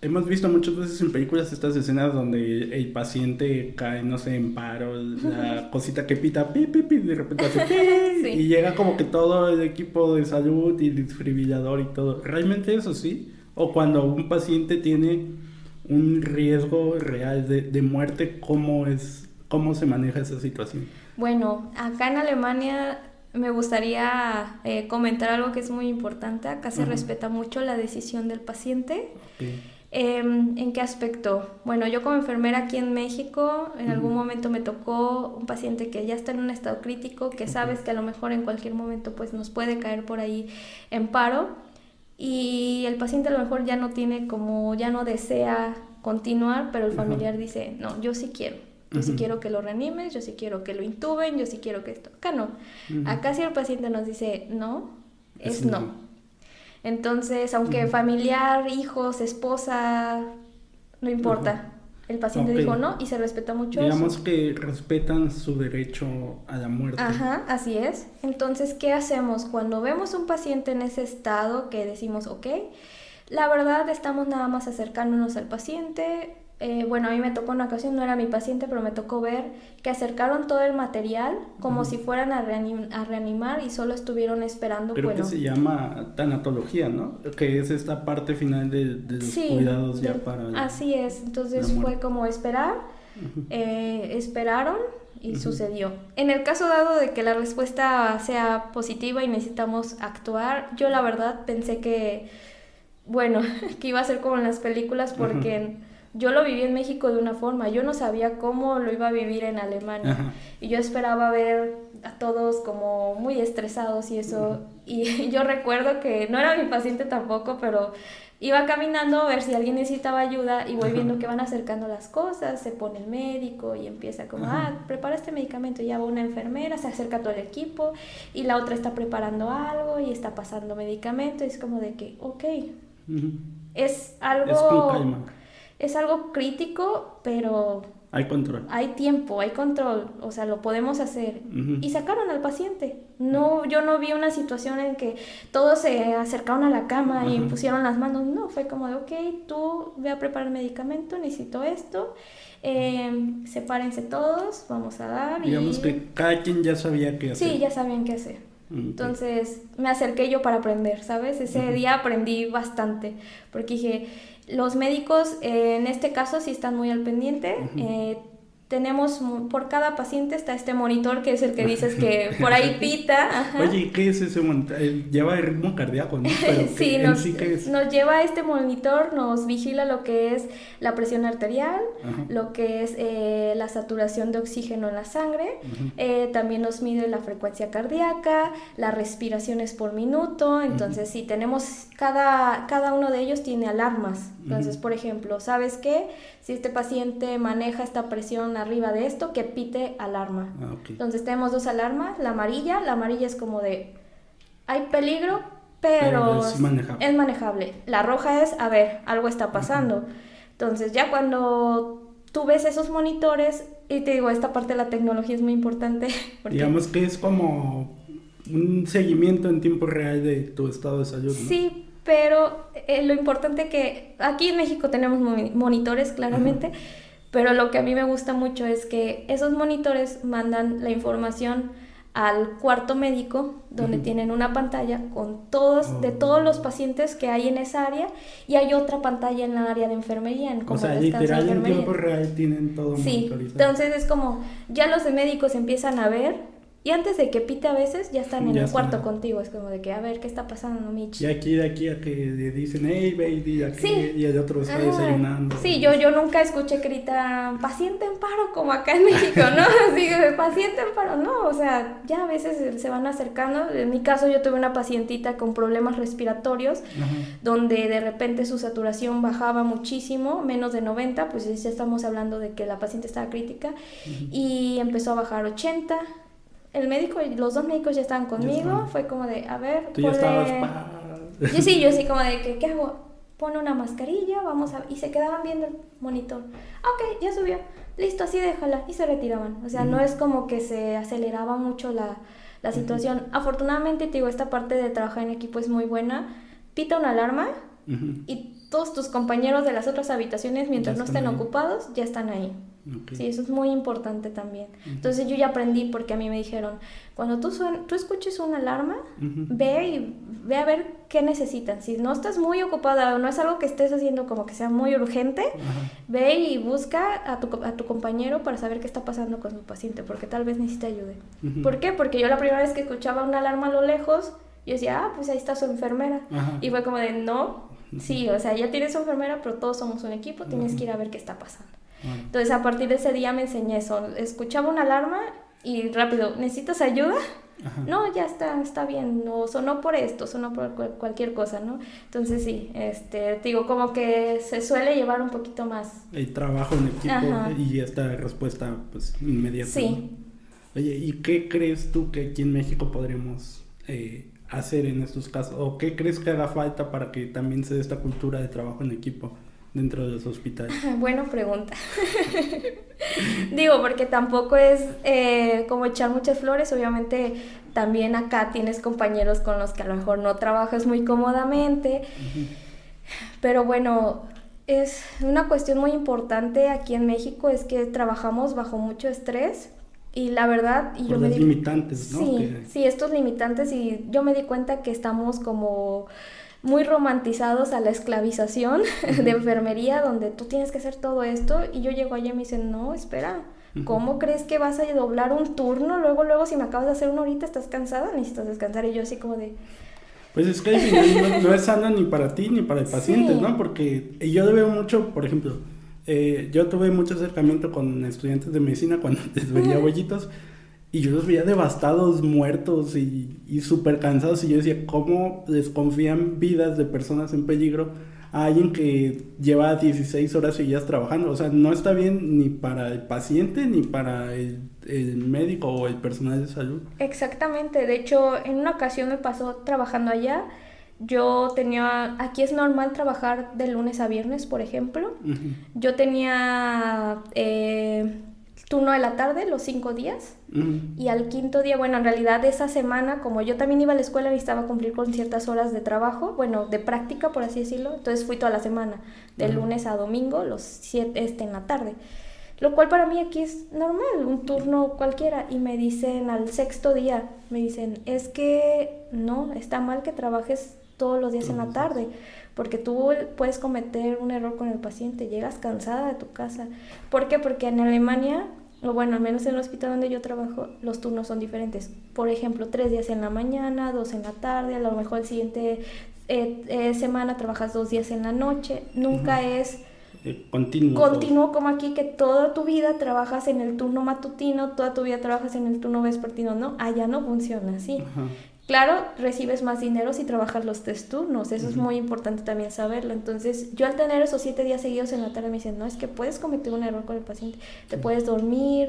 hemos visto muchas veces en películas estas escenas donde el paciente cae, no sé, en paro, la cosita que pita, pi, pi, pi, de repente hace pi, y llega como que todo el equipo de salud y el desfibrilador y todo. ¿Realmente eso sí? O cuando un paciente tiene un riesgo real de muerte, ¿cómo se maneja esa situación? Bueno, acá en Alemania me gustaría comentar algo que es muy importante. Acá se respeta mucho la decisión del paciente. ¿En qué aspecto? Bueno, yo como enfermera aquí en México, en algún momento me tocó un paciente que ya está en un estado crítico, que sabes que a lo mejor en cualquier momento pues nos puede caer por ahí en paro. Y el paciente a lo mejor ya no tiene como, ya no desea continuar, pero el familiar dice, no, yo sí quiero que lo reanimes, yo sí quiero que lo intuben, yo sí quiero que esto. Acá no, acá si el paciente nos dice no, es no. Entonces, aunque familiar, hijos, esposa, no importa. El paciente dijo no y se respeta mucho Digamos eso. que respetan su derecho a la muerte. Ajá, así es. Entonces, ¿qué hacemos? Cuando vemos un paciente en ese estado que decimos, ok, la verdad estamos nada más acercándonos al paciente. Bueno, a mí me tocó una ocasión, no era mi paciente, pero me tocó ver que acercaron todo el material como si fueran a reanimar y solo estuvieron esperando. Creo que se llama tanatología, ¿no? Que es esta parte final de los cuidados ya para... Así es, entonces fue como esperar, esperaron y sucedió. En el caso dado de que la respuesta sea positiva y necesitamos actuar, yo la verdad pensé que, bueno, que iba a ser como en las películas porque... Yo lo viví en México de una forma, yo no sabía cómo lo iba a vivir en Alemania. Y yo esperaba ver a todos como muy estresados y eso. Y yo recuerdo que no era mi paciente tampoco, pero iba caminando a ver si alguien necesitaba ayuda y voy viendo que van acercando las cosas, se pone el médico y empieza como, prepara este medicamento, ya va una enfermera, se acerca todo el equipo y la otra está preparando algo y está pasando medicamento y es como de que, ok, es algo... Es con calma. Es algo crítico, pero Hay control. Hay tiempo, hay control, o sea, lo podemos hacer. Uh-huh. Y sacaron al paciente. No, yo no vi una situación en que todos se acercaron a la cama y pusieron las manos. No, fue como de, ok, tú ve a preparar el medicamento, necesito esto. Sepárense todos, vamos a dar. Digamos que cada quien ya sabía qué hacer. Sí, ya sabían qué hacer. Okay. Entonces me acerqué yo para aprender, ¿sabes? Ese día aprendí bastante, porque dije, los médicos en este caso sí están muy al pendiente. Tenemos, por cada paciente está este monitor que es el que dices que por ahí pita. Ajá. Oye, ¿qué es ese monitor? Lleva el ritmo cardíaco, ¿no? Pero sí, nos lleva este monitor, nos vigila lo que es la presión arterial, lo que es la saturación de oxígeno en la sangre, también nos mide la frecuencia cardíaca, las respiraciones por minuto. Entonces sí, tenemos, cada uno de ellos tiene alarmas. Entonces, por ejemplo, ¿sabes qué? Si este paciente maneja esta presión arriba de esto, que pite alarma. Okay. Entonces tenemos 2 alarmas, la amarilla es como de, hay peligro, pero es manejable. La roja es, a ver, algo está pasando. Entonces ya cuando tú ves esos monitores, y te digo, esta parte de la tecnología es muy importante. Porque digamos que es como un seguimiento en tiempo real de tu estado de salud, ¿no? Sí, pero lo importante que aquí en México tenemos monitores, claramente, pero lo que a mí me gusta mucho es que esos monitores mandan la información al cuarto médico, donde tienen una pantalla con de todos los pacientes que hay en esa área, y hay otra pantalla en la área de enfermería. O sea, literal en tiempo real tienen todo monitorizado. Sí, entonces es como, ya los de médicos empiezan a ver. Y antes de que pite a veces, ya están en el cuarto contigo. Es como de que, a ver, ¿qué está pasando, Mitch? Y aquí de aquí a que dicen, hey, baby, aquí, y el otro está desayunando. Sí, yo nunca escuché que gritan, paciente en paro, como acá en México, ¿no? Así que, paciente en paro, no. O sea, ya a veces se van acercando. En mi caso, yo tuve una pacientita con problemas respiratorios, donde de repente su saturación bajaba muchísimo, menos de 90, pues ya estamos hablando de que la paciente estaba crítica, y empezó a bajar 80. El médico, los 2 médicos ya estaban conmigo, fue como de, a ver, tú ya estabas... Yo sí, como de, ¿qué hago? Pone una mascarilla, vamos a... Y se quedaban viendo el monitor. Ok, ya subió, listo, así déjala, y se retiraban. O sea, no es como que se aceleraba mucho la situación. Afortunadamente, te digo, esta parte de trabajar en equipo es muy buena. Pita una alarma, y todos tus compañeros de las otras habitaciones, mientras no estén ocupados, ya están ahí. Okay. Sí, eso es muy importante también. Entonces yo ya aprendí, porque a mí me dijeron, cuando tú escuches una alarma, ve a ver qué necesitan. Si no estás muy ocupada o no es algo que estés haciendo como que sea muy urgente, ve y busca a tu compañero para saber qué está pasando con tu paciente, porque tal vez necesite ayuda. ¿Por qué? Porque yo la primera vez que escuchaba una alarma a lo lejos, yo decía, pues ahí está su enfermera. Y fue como de, no, sí, o sea, ya tienes su enfermera, pero todos somos un equipo, tienes que ir a ver qué está pasando. Entonces a partir de ese día me enseñé eso. Escuchaba una alarma y rápido, ¿necesitas ayuda? No, ya está bien, no, sonó por esto, sonó por cualquier cosa, ¿no? Entonces sí, digo, como que se suele llevar un poquito más el trabajo en equipo y esta respuesta pues inmediata. Sí. ¿No? Oye, ¿y qué crees tú que aquí en México podremos hacer en estos casos? ¿O qué crees que haga falta para que también se dé esta cultura de trabajo en equipo dentro de los hospitales? Buena pregunta. Digo, porque tampoco es como echar muchas flores. Obviamente también acá tienes compañeros con los que a lo mejor no trabajas muy cómodamente. Pero bueno, es una cuestión muy importante aquí en México, es que trabajamos bajo mucho estrés. Y la verdad... Y por los limitantes, ¿no? Sí, estos limitantes, y yo me di cuenta que estamos como muy romantizados a la esclavización de enfermería, donde tú tienes que hacer todo esto, y yo llego allá y me dicen, no, espera, ¿cómo crees que vas a doblar un turno? Luego, si me acabas de hacer una horita, ¿estás cansada? Necesitas descansar. Y yo así como de... Pues es que al final no es sano ni para ti ni para el paciente, ¿no? Porque yo lo veo mucho, por ejemplo, yo tuve mucho acercamiento con estudiantes de medicina cuando les veía abuelitos, y yo los veía devastados, muertos y súper cansados, y yo decía, ¿cómo les confían vidas de personas en peligro a alguien que lleva 16 horas seguidas trabajando? O sea, no está bien ni para el paciente ni para el médico o el personal de salud. Exactamente, de hecho, en una ocasión me pasó trabajando allá, Aquí es normal trabajar de lunes a viernes, por ejemplo. Uh-huh. Yo tenía turno de la tarde los 5 días. Uh-huh. Y al quinto día, bueno, en realidad esa semana, como yo también iba a la escuela, necesitaba cumplir con ciertas horas de trabajo, bueno, de práctica, por así decirlo. Entonces fui toda la semana, de uh-huh. lunes a domingo, los 7 en la tarde. Lo cual para mí aquí es normal, un turno cualquiera. Y me dicen al 6.º día, me dicen, es que no, está mal que trabajes todos los días en la tarde, porque tú puedes cometer un error con el paciente, llegas cansada de tu casa. ¿Por qué? Porque en Alemania, o bueno, al menos en el hospital donde yo trabajo, los turnos son diferentes. Por ejemplo, 3 días en la mañana, 2 en la tarde, a lo mejor el siguiente semana trabajas 2 días en la noche. Nunca uh-huh. es continuo como aquí, que toda tu vida trabajas en el turno matutino, toda tu vida trabajas en el turno vespertino. No, allá no funciona así. Uh-huh. Claro, recibes más dinero si trabajas los 3 turnos, eso uh-huh. es muy importante también saberlo. Entonces, yo al tener esos 7 días seguidos en la tarde me dicen, no, es que puedes cometer un error con el paciente, te puedes dormir,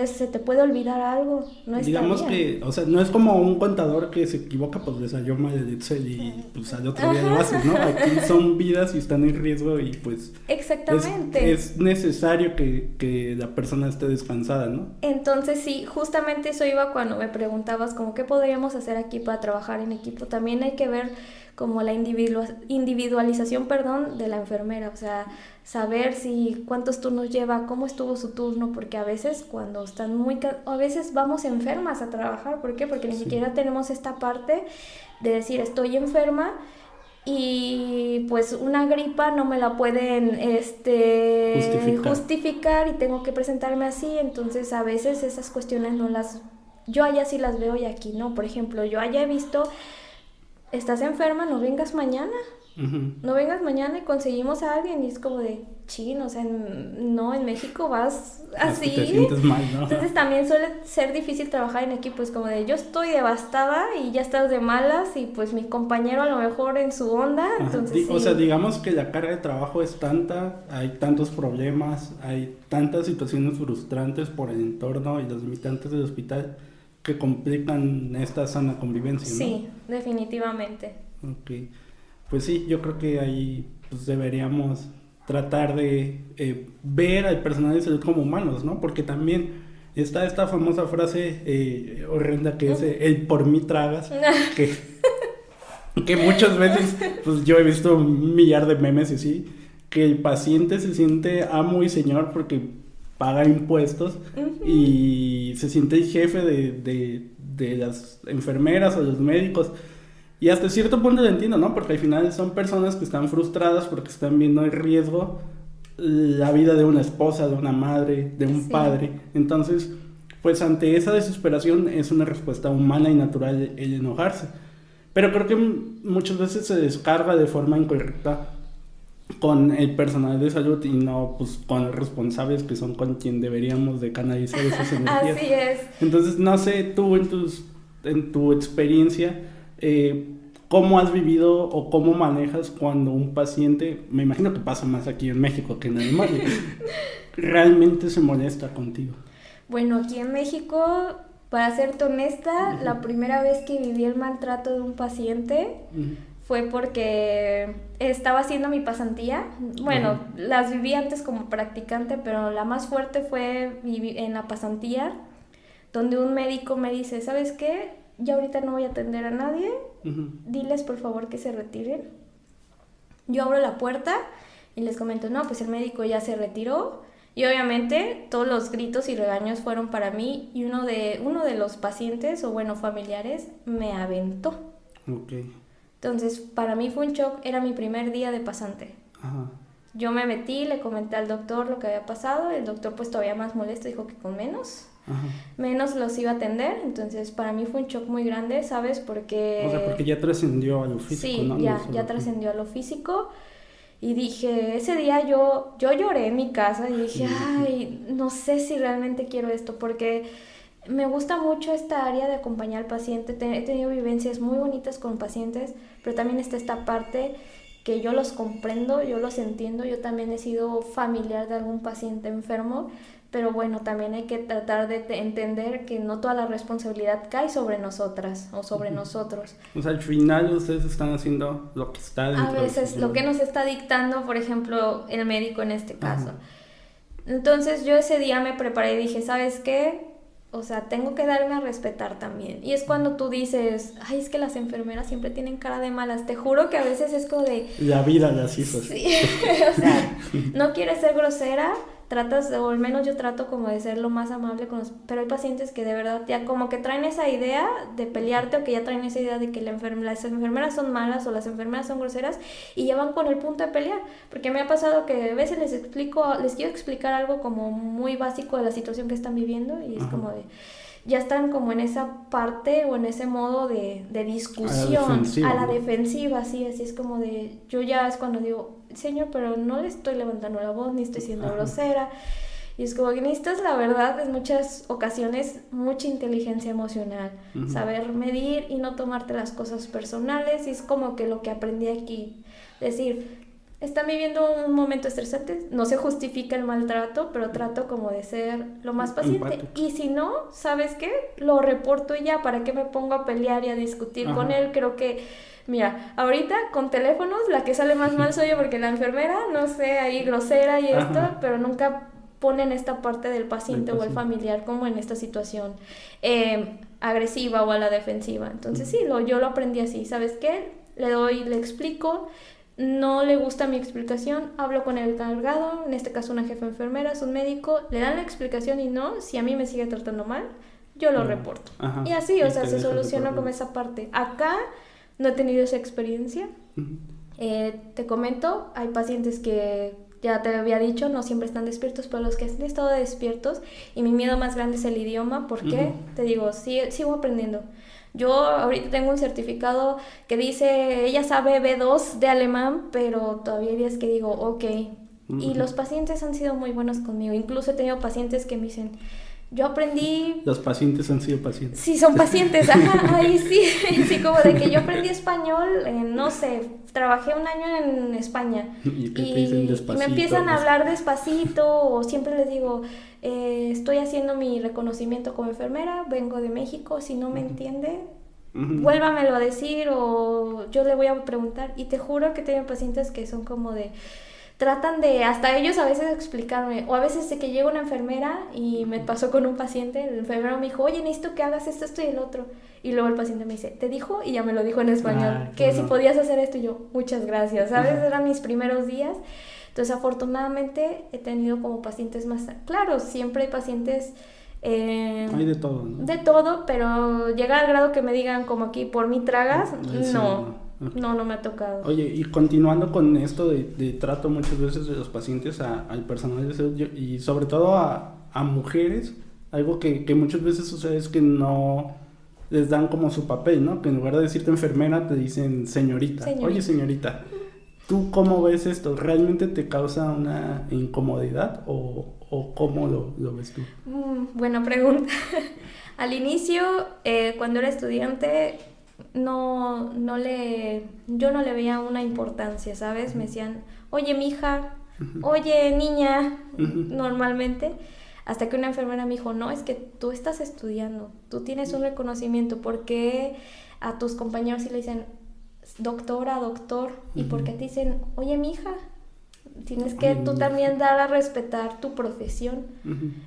se te puede olvidar algo, no está Digamos bien. Que, o sea, no es como un contador que se equivoca, pues desayó mal el Excel y pues al otro día lo haces, ¿no? Aquí son vidas y están en riesgo y pues... Exactamente. Es necesario que la persona esté descansada, ¿no? Entonces sí, justamente eso iba cuando me preguntabas como qué podríamos hacer aquí para trabajar en equipo. También hay que ver como la individualización, de la enfermera, o sea, saber cuántos turnos lleva, cómo estuvo su turno, porque a veces cuando están a veces vamos enfermas a trabajar. ¿Por qué? Porque ni siquiera tenemos esta parte de decir estoy enferma y pues una gripa no me la pueden justificar y tengo que presentarme así. Entonces a veces esas cuestiones yo allá sí las veo y aquí no. Por ejemplo, yo allá he visto, estás enferma, no vengas mañana. Uh-huh. No vengas mañana y conseguimos a alguien. Y es como de, o sea, no, en México vas así. Te sientes mal, ¿no? Entonces también suele ser difícil trabajar en equipo. Es como de, yo estoy devastada y ya estás de malas y pues mi compañero a lo mejor en su onda. Entonces, O sea, digamos que la carga de trabajo es tanta, hay tantos problemas, hay tantas situaciones frustrantes por el entorno y los limitantes del hospital que complican esta sana convivencia, ¿no? Sí, definitivamente. Ok, pues sí, yo creo que ahí pues deberíamos tratar de ver al personal de salud como humanos, ¿no? Porque también está esta famosa frase horrenda que es el por mí tragas, que muchas veces pues yo he visto un millar de memes y así, que el paciente se siente amo y señor porque paga impuestos uh-huh. y se siente el jefe de las enfermeras o los médicos. Y hasta cierto punto lo entiendo, ¿no? Porque al final son personas que están frustradas porque están viendo en riesgo la vida de una esposa, de una madre, de un padre. Entonces, pues ante esa desesperación es una respuesta humana y natural el enojarse. Pero creo que muchas veces se descarga de forma incorrecta con el personal de salud y no pues con los responsables que son con quien deberíamos de canalizar esas energías. Así es. Entonces, no sé, tú en tu experiencia, ¿cómo has vivido o cómo manejas cuando un paciente, me imagino que pasa más aquí en México que en Alemania, realmente se molesta contigo? Bueno, aquí en México, para serte honesta, uh-huh. la primera vez que viví el maltrato de un paciente uh-huh. fue porque estaba haciendo mi pasantía. Bueno, uh-huh. las viví antes como practicante, pero la más fuerte fue en la pasantía, donde un médico me dice, ¿sabes qué? Yo ahorita no voy a atender a nadie, uh-huh. diles por favor que se retiren. Yo abro la puerta y les comento, no, pues el médico ya se retiró. Y obviamente todos los gritos y regaños fueron para mí y uno de los pacientes, o bueno, familiares, me aventó. Okay. Entonces, para mí fue un shock, era mi primer día de pasante. Ajá. Yo me metí, le comenté al doctor lo que había pasado, el doctor pues todavía más molesto dijo que con menos los iba a atender. Entonces para mí fue un shock muy grande, ¿sabes? Porque... O sea, porque ya trascendió a lo físico, sí, ¿no? ya trascendió a lo físico. Y dije, ese día yo lloré en mi casa y dije, ay, no sé si realmente quiero esto, porque me gusta mucho esta área de acompañar al paciente. He tenido vivencias muy bonitas con pacientes, pero también está esta parte que yo los comprendo, yo los entiendo. Yo también he sido familiar de algún paciente enfermo, Pero bueno, también hay que tratar de entender que no toda la responsabilidad cae sobre nosotras o sobre nosotros. O sea, al final ustedes están haciendo lo que está dentro. A veces lo que nos está dictando, por ejemplo, el médico en este caso. Entonces yo ese día me preparé y dije, ¿sabes qué? O sea, tengo que darme a respetar también. Y es cuando tú dices, ay, es que las enfermeras siempre tienen cara de malas. Te juro que a veces es como de... La vida las hizo. Sí. O sea, no quieres ser grosera, tratas, o al menos yo trato como de ser lo más amable con los... Pero hay pacientes que de verdad ya como que traen esa idea de pelearte, o que ya traen esa idea de que las enfermeras son malas o las enfermeras son groseras, y ya van con el punto de pelear. Porque me ha pasado que a veces les quiero explicar algo como muy básico de la situación que están viviendo, y es como de... Ya están como en esa parte o en ese modo de discusión, a la defensiva, sí, así es como de, yo ya es cuando digo, señor, pero no le estoy levantando la voz, ni estoy siendo grosera, y es como que necesitas, la verdad, en muchas ocasiones, mucha inteligencia emocional, saber medir y no tomarte las cosas personales, y es como que lo que aprendí aquí, decir... Están viviendo un momento estresante, no se justifica el maltrato, pero trato como de ser lo más paciente. Y si no, ¿sabes qué? Lo reporto y ya, ¿para qué me pongo a pelear y a discutir con él? Creo que, mira, ahorita con teléfonos la que sale más mal soy yo, porque la enfermera, no sé, ahí grosera y esto, pero nunca ponen esta parte del paciente o el familiar como en esta situación agresiva o a la defensiva. Entonces sí, yo lo aprendí así, ¿sabes qué? Le explico... No le gusta mi explicación, hablo con el encargado, en este caso una jefa enfermera, es un médico, le dan la explicación y no, si a mí me sigue tratando mal, yo lo reporto. Y así, o sea, se soluciona como esa parte. Acá no he tenido esa experiencia. Te comento, hay pacientes que, ya te había dicho, no siempre están despiertos, pero los que han estado despiertos, y mi miedo más grande es el idioma, porque, te digo, sigo aprendiendo. Yo ahorita tengo un certificado que dice, ella sabe B2 de alemán, pero todavía hay días que digo, ok. Y los pacientes han sido muy buenos conmigo. Incluso he tenido pacientes que me dicen, yo aprendí... Los pacientes han sido pacientes. Sí, son pacientes, ajá, ahí sí. Sí, como de que yo aprendí español, no sé, trabajé un año en España. Y me empiezan a hablar despacito, o siempre les digo... estoy haciendo mi reconocimiento como enfermera, vengo de México, si no me entiende, vuélvamelo a decir o yo le voy a preguntar. Y te juro que tengo pacientes que son como de, tratan de, hasta ellos a veces explicarme, o a veces de que llega una enfermera, y me pasó con un paciente, el enfermero me dijo, oye, necesito que hagas esto, esto y el otro, y luego el paciente me dice, ¿te dijo? Y ya me lo dijo en español, que si podías hacer esto, y yo, muchas gracias, ¿sabes? Eran mis primeros días. Entonces, afortunadamente, he tenido como pacientes más... Claro, siempre hay pacientes... hay de todo, ¿no? De todo, pero llegar al grado que me digan como aquí, por mí tragas, no me ha tocado. Oye, y continuando con esto de trato muchas veces de los pacientes al personal de salud, y sobre todo a mujeres, algo que muchas veces sucede es que no les dan como su papel, ¿no? Que en lugar de decirte enfermera, te dicen señorita. Oye, señorita. ¿Tú cómo ves esto? ¿Realmente te causa una incomodidad o cómo lo ves tú? Buena pregunta. Al inicio, cuando era estudiante, yo no le veía una importancia, ¿sabes? Me decían, oye, mija, oye, niña, normalmente. Hasta que una enfermera me dijo, no, es que tú estás estudiando, tú tienes un reconocimiento, ¿por qué a tus compañeros sí le dicen... doctora, doctor, y porque te dicen, oye, mija, tienes que tú también dar a respetar tu profesión,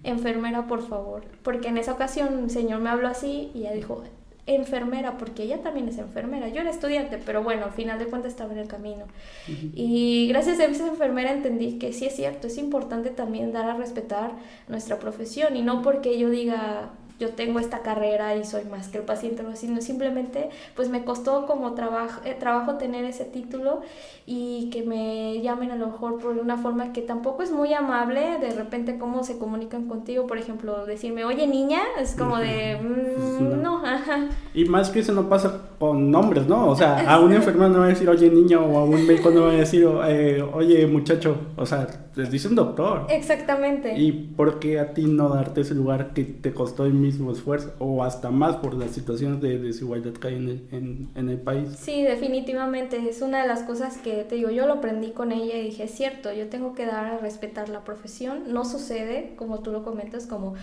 enfermera, por favor, porque en esa ocasión el señor me habló así y ella dijo, enfermera, porque ella también es enfermera, yo era estudiante, pero bueno, al final de cuentas estaba en el camino, y gracias a esa enfermera entendí que sí es cierto, es importante también dar a respetar nuestra profesión, y no porque yo diga... yo tengo esta carrera y soy más que el paciente, sino simplemente pues me costó como trabajo tener ese título y que me llamen a lo mejor por una forma que tampoco es muy amable, de repente cómo se comunican contigo, por ejemplo, decirme, oye, niña, es como de, no, ajá. Y más que eso no pasa con nombres, ¿no? O sea, a un enfermero no va a decir, oye, niña, o a un médico no va a decir, oye, muchacho, o sea... te dicen doctor. Exactamente. ¿Y por qué a ti no darte ese lugar que te costó el mismo esfuerzo o hasta más por las situaciones de desigualdad que hay en el país? Sí, definitivamente, es una de las cosas que te digo, yo lo aprendí con ella y dije, es cierto, yo tengo que dar a respetar la profesión, no sucede, como tú lo comentas, como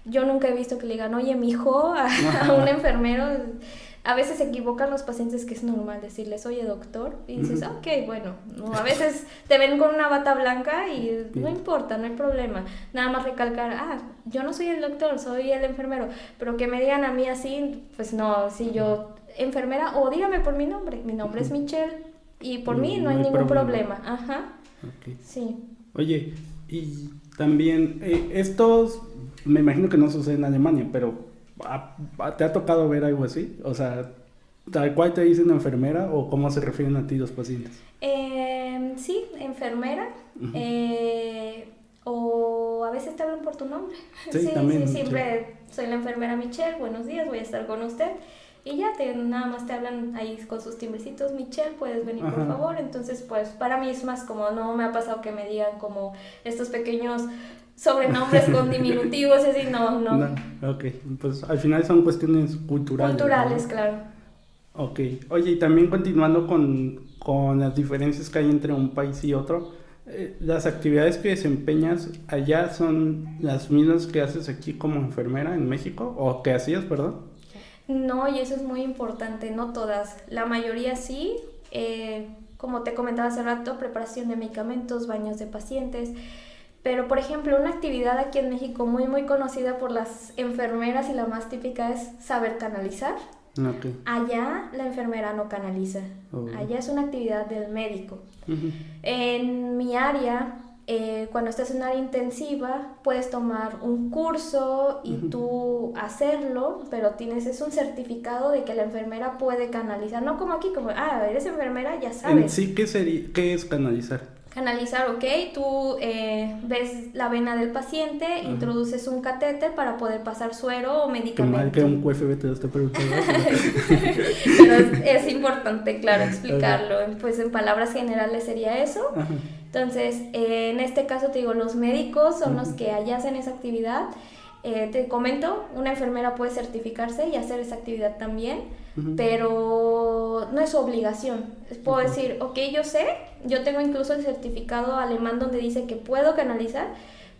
yo nunca he visto que le digan, oye, mijo, a un enfermero. A veces se equivocan los pacientes, que es normal decirles, oye, doctor, y dices, ok, bueno, no, a veces te ven con una bata blanca y no importa, no hay problema, nada más recalcar, yo no soy el doctor, soy el enfermero, pero que me digan a mí así, pues no, si yo, enfermera, o dígame por mi nombre es Michelle, y por mí no hay ningún problema. Ajá, okay. Sí. Oye, y también, estos, me imagino que no sucede en Alemania, pero ¿te ha tocado ver algo así? O sea, ¿tal cual te dicen enfermera o cómo se refieren a ti los pacientes? Sí, enfermera. O a veces te hablan por tu nombre. Sí, también, siempre soy la enfermera Michelle, buenos días, voy a estar con usted. Y ya nada más te hablan ahí con sus timbrecitos, Michelle, puedes venir por favor. Entonces, pues para mí es más como, no me ha pasado que me digan como estos pequeños sobrenombres con diminutivos, así, no. Ok, pues al final son cuestiones culturales. Culturales, ¿no? claro. Ok, oye, y también continuando con las diferencias que hay entre un país y otro, ¿las actividades que desempeñas allá son las mismas que haces aquí como enfermera en México? ¿O que hacías, perdón? No, y eso es muy importante, no todas, la mayoría sí, como te comentaba hace rato, preparación de medicamentos, baños de pacientes. Pero, por ejemplo, una actividad aquí en México muy, muy conocida por las enfermeras y la más típica es saber canalizar. Okay. Allá la enfermera no canaliza. Allá es una actividad del médico. En mi área, cuando estás en un área intensiva, puedes tomar un curso y tú hacerlo, pero es un certificado de que la enfermera puede canalizar. No como aquí, como, eres enfermera, ya sabes. En sí, ¿qué es canalizar? Canalizar, ok, tú ves la vena del paciente, introduces un catéter para poder pasar suero o medicamento. Qué mal que un QFB te lo esté preguntando. Pero es importante, claro, explicarlo. Pues en palabras generales sería eso. Entonces, en este caso te digo, los médicos son los que allá hacen esa actividad. Te comento, una enfermera puede certificarse y hacer esa actividad también, pero no es su obligación. Puedo decir, ok, yo tengo incluso el certificado alemán donde dice que puedo canalizar,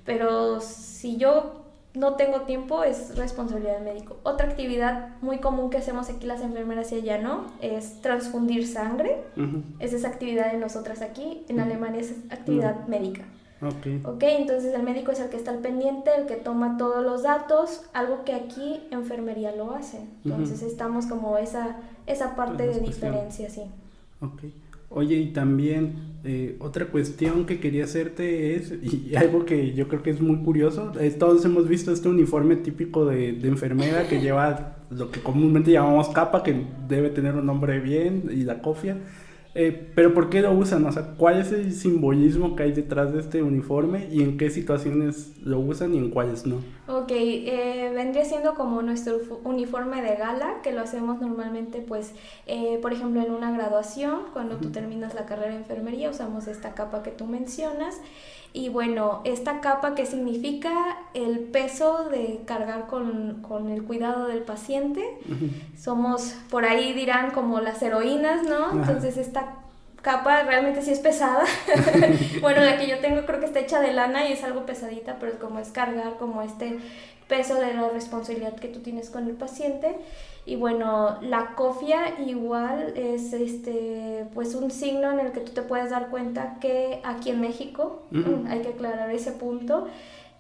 pero si yo no tengo tiempo es responsabilidad del médico. Otra actividad muy común que hacemos aquí las enfermeras y allá no es transfundir sangre. Esa es actividad de nosotras aquí, en Alemania es actividad médica. Ok, entonces el médico es el que está al pendiente, el que toma todos los datos, algo que aquí enfermería lo hace. Entonces estamos como esa parte de diferencia, sí. Ok. Oye, y también otra cuestión que quería hacerte es, y algo que yo creo que es muy curioso, todos hemos visto este uniforme típico de enfermera que lleva lo que comúnmente llamamos capa, que debe tener un nombre bien, y la cofia. Pero ¿por qué lo usan? O sea, ¿cuál es el simbolismo que hay detrás de este uniforme y en qué situaciones lo usan y en cuáles no? Ok, vendría siendo como nuestro uniforme de gala, que lo hacemos normalmente, pues, por ejemplo, en una graduación, cuando tú terminas la carrera de enfermería, usamos esta capa que tú mencionas. Y bueno, esta capa, ¿qué significa? El peso de cargar con el cuidado del paciente. Somos, por ahí dirán, como las heroínas, ¿no? Entonces esta capa realmente sí es pesada. Bueno, la que yo tengo creo que está hecha de lana y es algo pesadita, pero como es cargar como este peso de la responsabilidad que tú tienes con el paciente. Y bueno, la cofia igual es pues un signo en el que tú te puedes dar cuenta que aquí en México, hay que aclarar ese punto,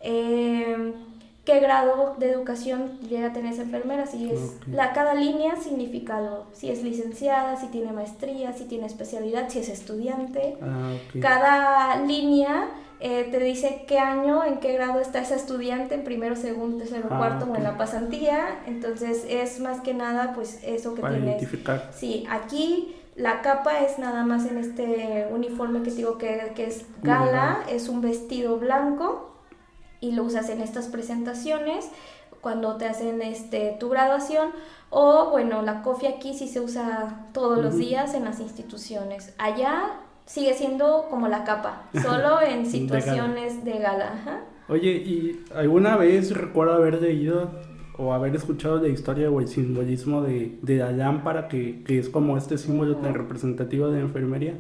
qué grado de educación llega a tener esa enfermera, si es cada línea significa algo, si es licenciada, si tiene maestría, si tiene especialidad, si es estudiante. Cada línea te dice qué año, en qué grado está esa estudiante, en primero, segundo, tercero, cuarto o en la pasantía. Entonces es más que nada pues eso que para tienes. Identificar. Sí, aquí la capa es nada más en este uniforme que digo que es gala, es un vestido blanco y lo usas en estas presentaciones cuando te hacen tu graduación, o bueno, la cofia aquí sí se usa todos los días en las instituciones. Allá sigue siendo como la capa, solo en situaciones de gala. Ajá. Oye, ¿y alguna vez recuerdo haber leído o haber escuchado la historia o el simbolismo de la lámpara, que es como este símbolo tan representativo de la enfermería?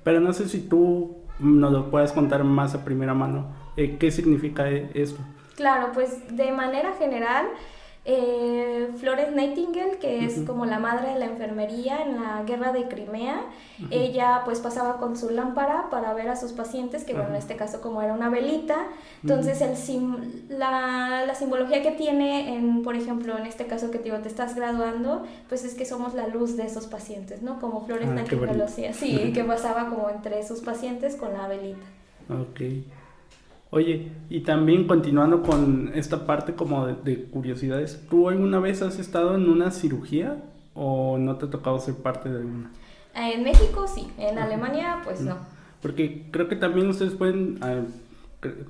Pero no sé si tú nos lo puedes contar más a primera mano. ¿Qué significa esto? Claro, pues de manera general, Florence Nightingale, que es como la madre de la enfermería en la guerra de Crimea, ella pues pasaba con su lámpara para ver a sus pacientes, que bueno, en este caso como era una velita, entonces la simbología que tiene, por ejemplo, en este caso que te digo, te estás graduando, pues es que somos la luz de esos pacientes, ¿no? Como Florence Nightingale lo hacía, sí, que pasaba como entre sus pacientes con la velita. Ok. Oye, y también continuando con esta parte como de curiosidades, ¿tú alguna vez has estado en una cirugía o no te ha tocado ser parte de una? En México sí, en Alemania pues no. Porque creo que también ustedes pueden,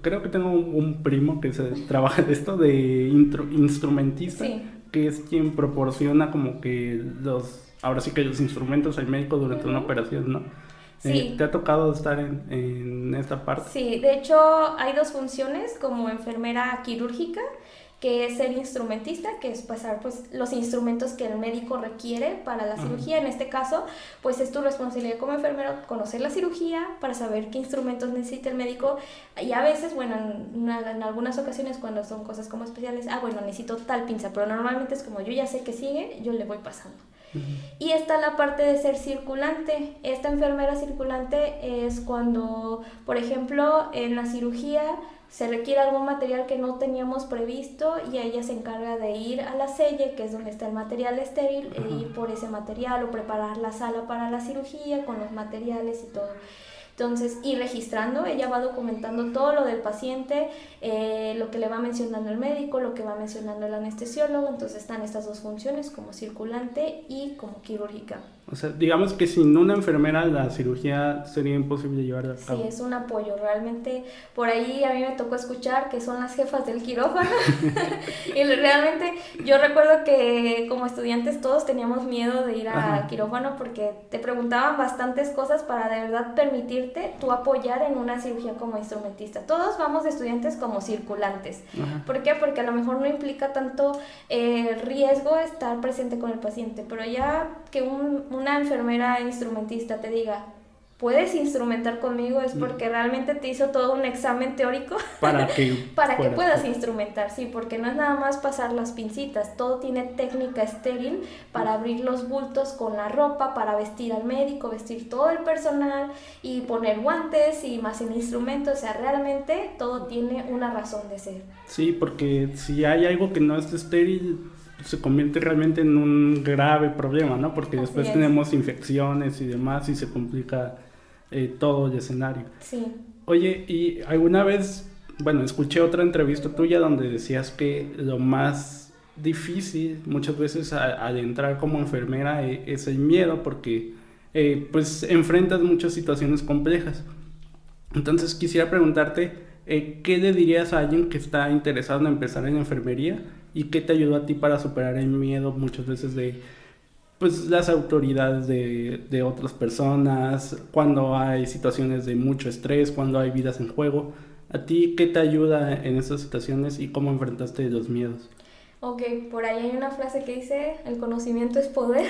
creo que tengo un primo que se trabaja de esto, de instrumentista, Sí. que es quien proporciona como que ahora sí que los instrumentos al médico durante una operación, ¿no? Sí. ¿Te ha tocado estar en esta parte? Sí, de hecho hay dos funciones como enfermera quirúrgica, que es ser instrumentista, que es pasar pues los instrumentos que el médico requiere para la cirugía. En este caso, pues es tu responsabilidad como enfermero conocer la cirugía para saber qué instrumentos necesita el médico, y a veces, bueno, en algunas ocasiones cuando son cosas como especiales, bueno, necesito tal pinza, pero normalmente es como yo ya sé que sigue, yo le voy pasando. Y está la parte de ser circulante. Esta enfermera circulante es cuando, por ejemplo, en la cirugía se requiere algún material que no teníamos previsto y ella se encarga de ir a la selle, que es donde está el material estéril, e ir por ese material o preparar la sala para la cirugía con los materiales y todo. Entonces, y registrando, ella va documentando todo lo del paciente, lo que le va mencionando el médico, lo que va mencionando el anestesiólogo. Entonces están estas dos funciones, como circulante y como quirúrgica. O sea, digamos que sin una enfermera la cirugía sería imposible llevarla a cabo. Sí, es un apoyo. Realmente, por ahí a mí me tocó escuchar que son las jefas del quirófano. Y realmente yo recuerdo que como estudiantes todos teníamos miedo de ir al quirófano porque te preguntaban bastantes cosas para de verdad permitirte tú apoyar en una cirugía como instrumentista. Todos vamos de estudiantes como circulantes. ¿Por qué? Porque a lo mejor no implica tanto riesgo estar presente con el paciente, pero ya que una enfermera instrumentista te diga, ¿puedes instrumentar conmigo? Es porque realmente te hizo todo un examen teórico para que puedas instrumentar, sí, porque no es nada más pasar las pincitas, todo tiene técnica estéril para abrir los bultos con la ropa, para vestir al médico, vestir todo el personal y poner guantes y más el instrumento. O sea, realmente todo tiene una razón de ser. Sí, porque si hay algo que no es estéril, se convierte realmente en un grave problema, ¿no? Porque después tenemos infecciones y demás y se complica todo el escenario. Sí. Oye, y alguna vez, bueno, escuché otra entrevista tuya donde decías que lo más difícil muchas veces al entrar como enfermera es el miedo, porque pues enfrentas muchas situaciones complejas. Entonces quisiera preguntarte, ¿qué le dirías a alguien que está interesado en empezar en enfermería? ¿Y qué te ayudó a ti para superar el miedo muchas veces de pues las autoridades de otras personas, cuando hay situaciones de mucho estrés, cuando hay vidas en juego? ¿A ti qué te ayuda en esas situaciones y cómo enfrentaste los miedos? Ok, por ahí hay una frase que dice, el conocimiento es poder.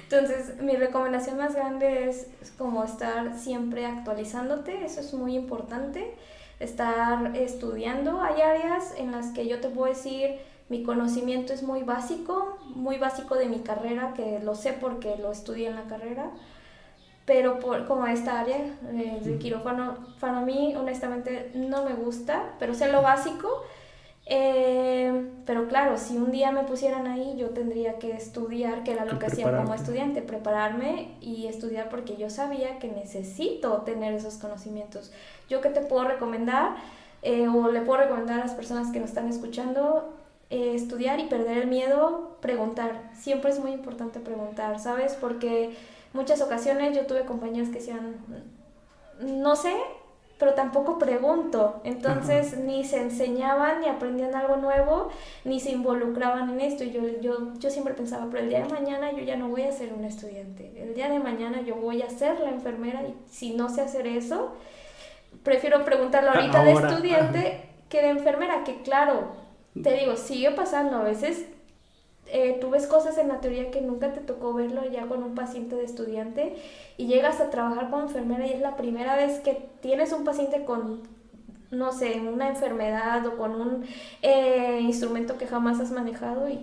Entonces, mi recomendación más grande es como estar siempre actualizándote, eso es muy importante, estar estudiando. Hay áreas en las que yo te puedo decir, mi conocimiento es muy básico de mi carrera, que lo sé porque lo estudié en la carrera, pero como esta área de quirófano, para mí honestamente no me gusta, pero sé lo básico. Pero claro, si un día me pusieran ahí, yo tendría que estudiar, que era lo que hacía como estudiante, prepararme y estudiar, porque yo sabía que necesito tener esos conocimientos. ¿Yo qué te puedo recomendar? O le puedo recomendar a las personas que nos están escuchando, estudiar y perder el miedo, preguntar. Siempre es muy importante preguntar, ¿sabes? Porque muchas ocasiones yo tuve compañeros que decían, no sé, pero tampoco pregunto. Entonces ni se enseñaban, ni aprendían algo nuevo, ni se involucraban en esto. Y yo siempre pensaba, pero el día de mañana yo ya no voy a ser un estudiante. El día de mañana yo voy a ser la enfermera y si no sé hacer eso, prefiero preguntarlo ahorita de estudiante que de enfermera, que claro, te digo, sigue pasando. A veces tú ves cosas en la teoría que nunca te tocó verlo ya con un paciente de estudiante y llegas a trabajar como enfermera y es la primera vez que tienes un paciente con, no sé, una enfermedad o con un instrumento que jamás has manejado y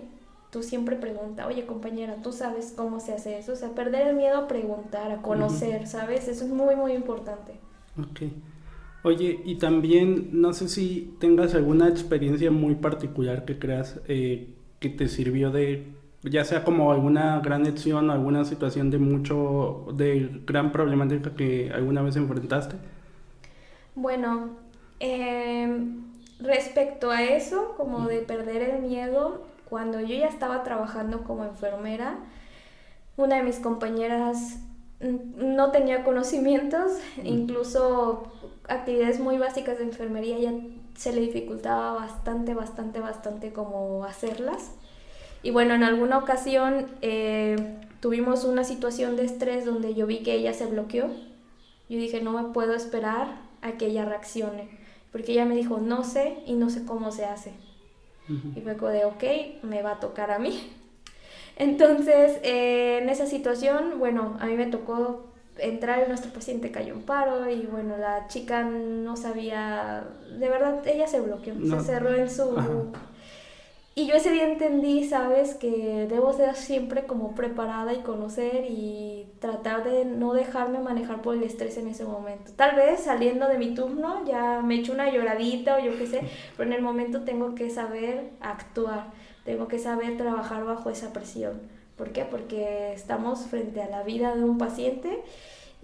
tú siempre preguntas, oye compañera, ¿tú sabes cómo se hace eso? O sea, perder el miedo a preguntar, a conocer, ¿sabes? Eso es muy, muy importante. Ok. Oye, y también, no sé si tengas alguna experiencia muy particular que creas que te sirvió de, ya sea como alguna gran lección o alguna situación de gran problemática que alguna vez enfrentaste. Bueno, respecto a eso, como de perder el miedo, cuando yo ya estaba trabajando como enfermera, una de mis compañeras no tenía conocimientos, incluso actividades muy básicas de enfermería ya se le dificultaba bastante como hacerlas. Y bueno, en alguna ocasión tuvimos una situación de estrés donde yo vi que ella se bloqueó. Yo dije, no me puedo esperar a que ella reaccione, porque ella me dijo, no sé y no sé cómo se hace. Y fue como de, ok, me va a tocar a mí. Entonces, en esa situación, bueno, a mí me tocó entrar y nuestro paciente cayó en paro y bueno, la chica no sabía, de verdad, ella se bloqueó, se cerró en su... Ajá. Y yo ese día entendí, ¿sabes? Que debo ser siempre como preparada y conocer y tratar de no dejarme manejar por el estrés en ese momento. Tal vez saliendo de mi turno ya me echo una lloradita o yo qué sé, pero en el momento tengo que saber actuar, tengo que saber trabajar bajo esa presión. ¿Por qué? Porque estamos frente a la vida de un paciente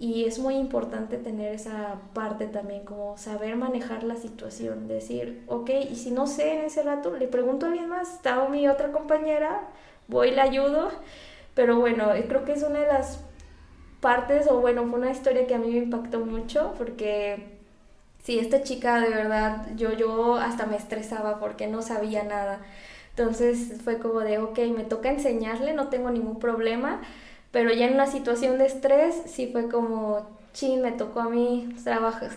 y es muy importante tener esa parte también, como saber manejar la situación, decir, ok, y si no sé en ese rato, le pregunto a alguien más, está mi otra compañera, voy y la ayudo, pero bueno, creo que es una de las partes, o bueno, fue una historia que a mí me impactó mucho, porque sí, esta chica de verdad, yo hasta me estresaba porque no sabía nada, entonces fue como de, ok, me toca enseñarle, no tengo ningún problema, pero ya en una situación de estrés sí fue como, chin, me tocó a mí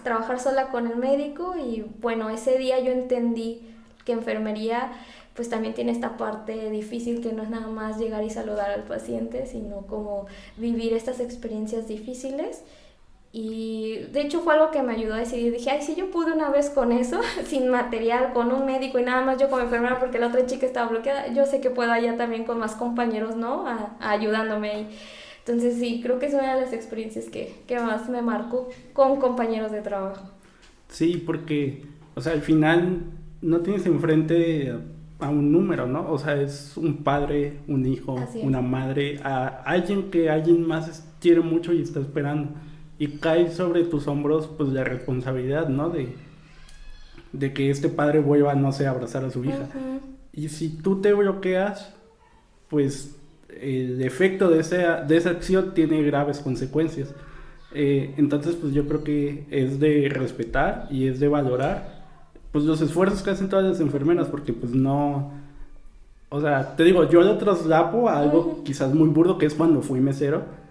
trabajar sola con el médico y bueno, ese día yo entendí que enfermería pues también tiene esta parte difícil que no es nada más llegar y saludar al paciente, sino como vivir estas experiencias difíciles. Y de hecho fue algo que me ayudó a decidir, dije, ay, si yo pude una vez con eso, sin material, con un médico y nada más yo como enfermera porque la otra chica estaba bloqueada, yo sé que puedo allá también con más compañeros, ¿no? Ayudándome ahí. Entonces sí, creo que es una de las experiencias que más me marcó con compañeros de trabajo. Sí, porque, o sea, al final no tienes enfrente a un número, ¿no? O sea, es un padre, un hijo, una madre, a alguien que alguien más quiere mucho y está esperando. Y cae sobre tus hombros pues la responsabilidad, ¿no? De que este padre vuelva, no sé, a abrazar a su hija. Uh-huh. Y si tú te bloqueas, pues el efecto de esa acción tiene graves consecuencias. Entonces pues yo creo que es de respetar y es de valorar pues los esfuerzos que hacen todas las enfermeras, porque pues no... O sea, te digo, yo lo traslapo a algo uh-huh. quizás muy burdo, que es cuando fui mesero.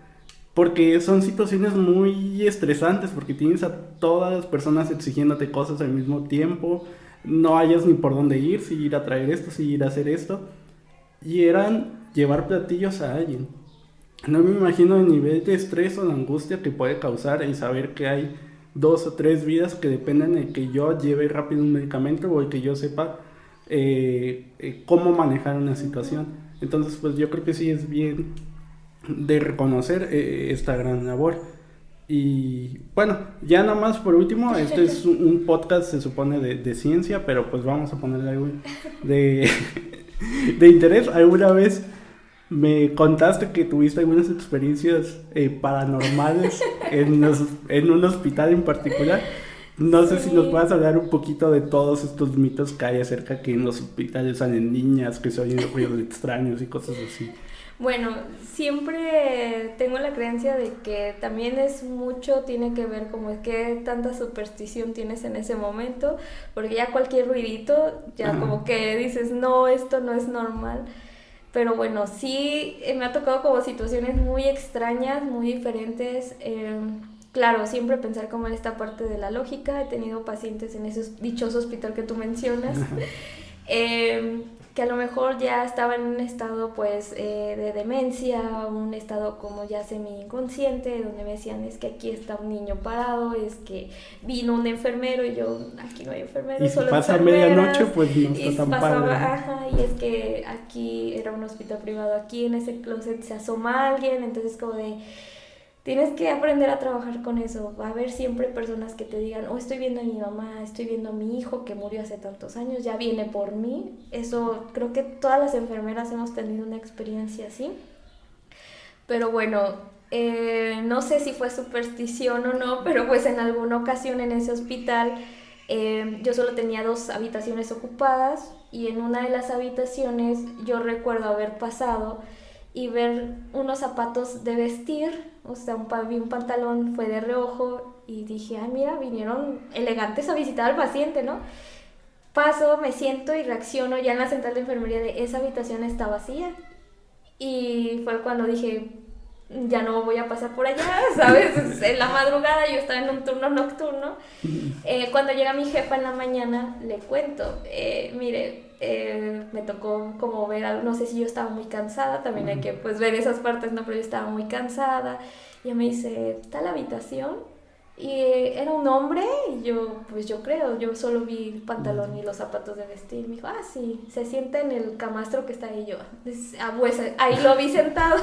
Porque son situaciones muy estresantes, porque tienes a todas las personas exigiéndote cosas al mismo tiempo, no hayas ni por dónde ir, si ir a traer esto, si ir a hacer esto, y eran llevar platillos a alguien. No me imagino el nivel de estrés o de angustia que puede causar el saber que hay 2 o 3 vidas que dependen de que yo lleve rápido un medicamento o el que yo sepa cómo manejar una situación. Entonces pues yo creo que sí es bien de reconocer esta gran labor. Y bueno, ya nada más por último, este es un podcast, se supone de ciencia, pero pues vamos a ponerle algo de interés. ¿Alguna vez me contaste que tuviste algunas experiencias paranormales en un hospital en particular? No sé si nos puedas hablar un poquito de todos estos mitos que hay acerca que en los hospitales salen niñas, que se oyen ruidos extraños y cosas así. Bueno, siempre tengo la creencia de que también es mucho, tiene que ver como es que tanta superstición tienes en ese momento, porque ya cualquier ruidito, ya como que dices, no, esto no es normal. Pero bueno, sí me ha tocado como situaciones muy extrañas, muy diferentes. Claro, siempre pensar como en esta parte de la lógica. He tenido pacientes en ese dichoso hospital que tú mencionas. Que a lo mejor ya estaba en un estado pues de demencia, un estado como ya semi inconsciente, donde me decían es que aquí está un niño parado, es que vino un enfermero y yo, aquí no hay enfermero, y si solo pasa enfermeras. Medianoche pues no está y tan pasaba, padre. ajá, y es que aquí era un hospital privado, aquí en ese closet se asoma alguien, entonces como de... Tienes que aprender a trabajar con eso. Va a haber siempre personas que te digan, oh, estoy viendo a mi mamá, estoy viendo a mi hijo que murió hace tantos años, ya viene por mí. Eso, creo que todas las enfermeras hemos tenido una experiencia así. Pero bueno, no sé si fue superstición o no, pero pues en alguna ocasión en ese hospital yo solo tenía 2 habitaciones ocupadas y en una de las habitaciones yo recuerdo haber pasado y ver unos zapatos de vestir, o sea, vi un pantalón, fue de reojo y dije, ay, mira, vinieron elegantes a visitar al paciente, ¿no? Paso, me siento y reacciono ya en la central de enfermería de esa habitación está vacía. Y fue cuando dije, ya no voy a pasar por allá, ¿sabes? En la madrugada yo estaba en un turno nocturno. Cuando llega mi jefa en la mañana, le cuento, mire, me tocó como ver algo, no sé si yo estaba muy cansada, también hay que pues ver esas partes, no, pero yo estaba muy cansada. Y ella me dice, ¿está la habitación? Y era un hombre y yo, pues yo creo, yo solo vi el pantalón y los zapatos de vestir. Me dijo, ah, sí, se sienta en el camastro que está ahí. Yo, pues ahí lo vi sentado.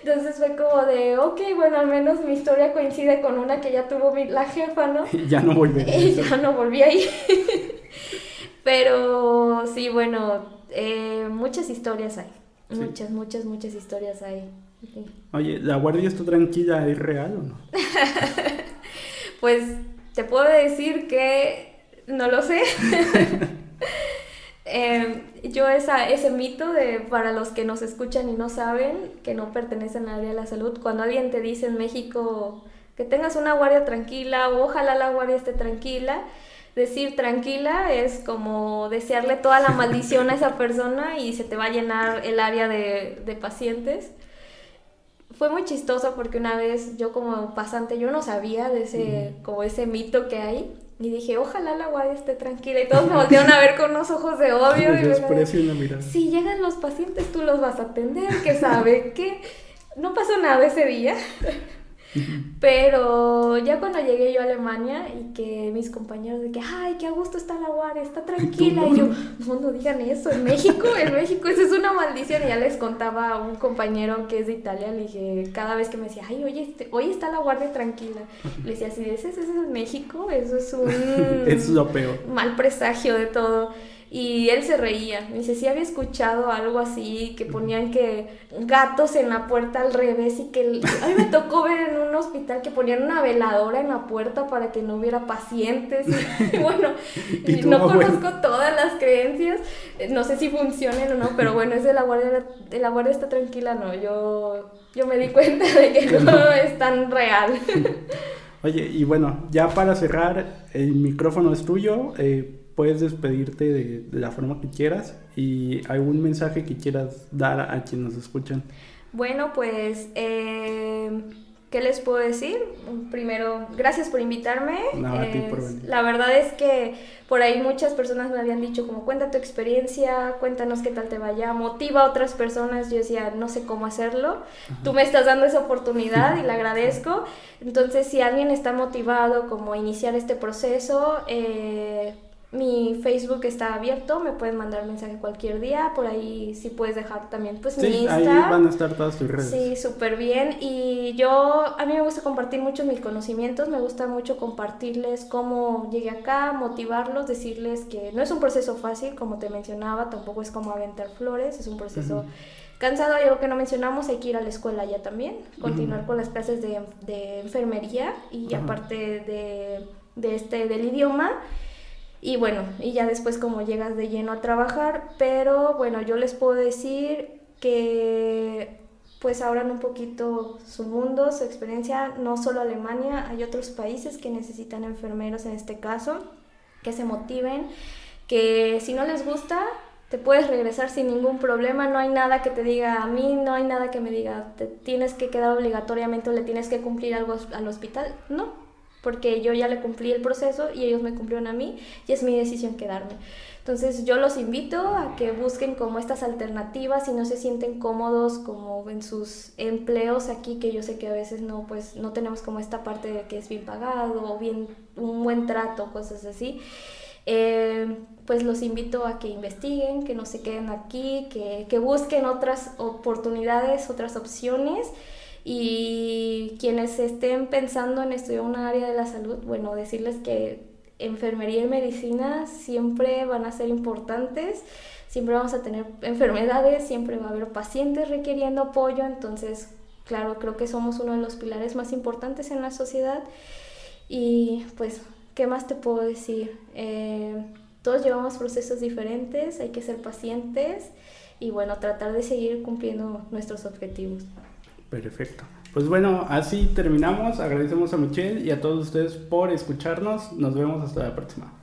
Entonces fue como de, ok, bueno, al menos mi historia coincide con una que ya tuvo la jefa, ¿no? Ya no volví. Y ya no volví ahí. Pero sí, bueno, muchas historias hay. Sí. Muchas historias hay. Sí. Oye, ¿la guardia está tranquila es real o no? Pues te puedo decir que no lo sé. Yo ese mito de para los que nos escuchan y no saben que no pertenecen al área de la salud, cuando alguien te dice en México que tengas una guardia tranquila o ojalá la guardia esté tranquila, decir tranquila es como desearle toda la maldición a esa persona y se te va a llenar el área de pacientes. Fue muy chistoso porque una vez yo como pasante yo no sabía de ese mito que hay. Y dije, ojalá la guardia esté tranquila. Y todos me voltearon a ver con unos ojos de odio. Y desprecio y una mirada. Si llegan los pacientes, tú los vas a atender, que sabe que no pasó nada ese día. Pero ya cuando llegué yo a Alemania y que mis compañeros de que, ay, qué a gusto está la guardia, está tranquila. Y yo, no digan eso, en México eso es una maldición. Y ya les contaba a un compañero que es de Italia, le dije, cada vez que me decía, ay, oye, hoy está la guardia tranquila. Le decía, si ese es México, eso es es lo peor. Mal presagio de todo. Y él se reía, me dice, sí había escuchado algo así, que ponían que gatos en la puerta al revés y que... A mí me tocó ver en un hospital que ponían una veladora en la puerta para que no hubiera pacientes. Y bueno, no conozco todas las creencias, no sé si funcionen o no, pero bueno, es de la guardia está tranquila, no, yo me di cuenta de que no es tan real. Oye, y bueno, ya para cerrar, el micrófono es tuyo, puedes despedirte de la forma que quieras y algún mensaje que quieras dar a quienes nos escuchan. Bueno, pues, ¿qué les puedo decir? Primero, gracias por invitarme. No, a ti por venir. La verdad es que por ahí muchas personas me habían dicho como, cuenta tu experiencia, cuéntanos qué tal te vaya, motiva a otras personas. Yo decía, no sé cómo hacerlo. Ajá. Tú me estás dando esa oportunidad y la agradezco. Entonces, si alguien está motivado como a iniciar este proceso, mi Facebook está abierto, me pueden mandar mensaje cualquier día, por ahí sí puedes dejar también pues mi Insta. Ahí van a estar todas tus redes. Sí, súper bien. Y a mí me gusta compartir mucho mis conocimientos, me gusta mucho compartirles cómo llegué acá, motivarlos, decirles que no es un proceso fácil, como te mencionaba, tampoco es como aventar flores, es un proceso cansado. Hay algo que no mencionamos, hay que ir a la escuela ya también, continuar con las clases de enfermería y aparte del idioma. Y bueno, y ya después como llegas de lleno a trabajar, pero bueno, yo les puedo decir que pues abran un poquito su mundo, su experiencia, no solo Alemania, hay otros países que necesitan enfermeros en este caso, que se motiven, que si no les gusta, te puedes regresar sin ningún problema, no hay nada que te diga, a mí no hay nada que me diga, te tienes que quedar obligatoriamente o le tienes que cumplir algo al hospital, no, porque yo ya le cumplí el proceso y ellos me cumplieron a mí y es mi decisión quedarme. Entonces yo los invito a que busquen como estas alternativas si no se sienten cómodos como en sus empleos aquí, que yo sé que a veces no, pues no tenemos como esta parte de que es bien pagado o bien un buen trato, cosas así. Pues los invito a que investiguen, que no se queden aquí, que busquen otras oportunidades, otras opciones. Y quienes estén pensando en estudiar una área de la salud, bueno, decirles que enfermería y medicina siempre van a ser importantes, siempre vamos a tener enfermedades, siempre va a haber pacientes requiriendo apoyo, entonces, claro, creo que somos uno de los pilares más importantes en la sociedad y pues, ¿qué más te puedo decir? Todos llevamos procesos diferentes, hay que ser pacientes y bueno, tratar de seguir cumpliendo nuestros objetivos. Perfecto. Pues bueno, así terminamos. Agradecemos a Michelle y a todos ustedes por escucharnos. Nos vemos hasta la próxima.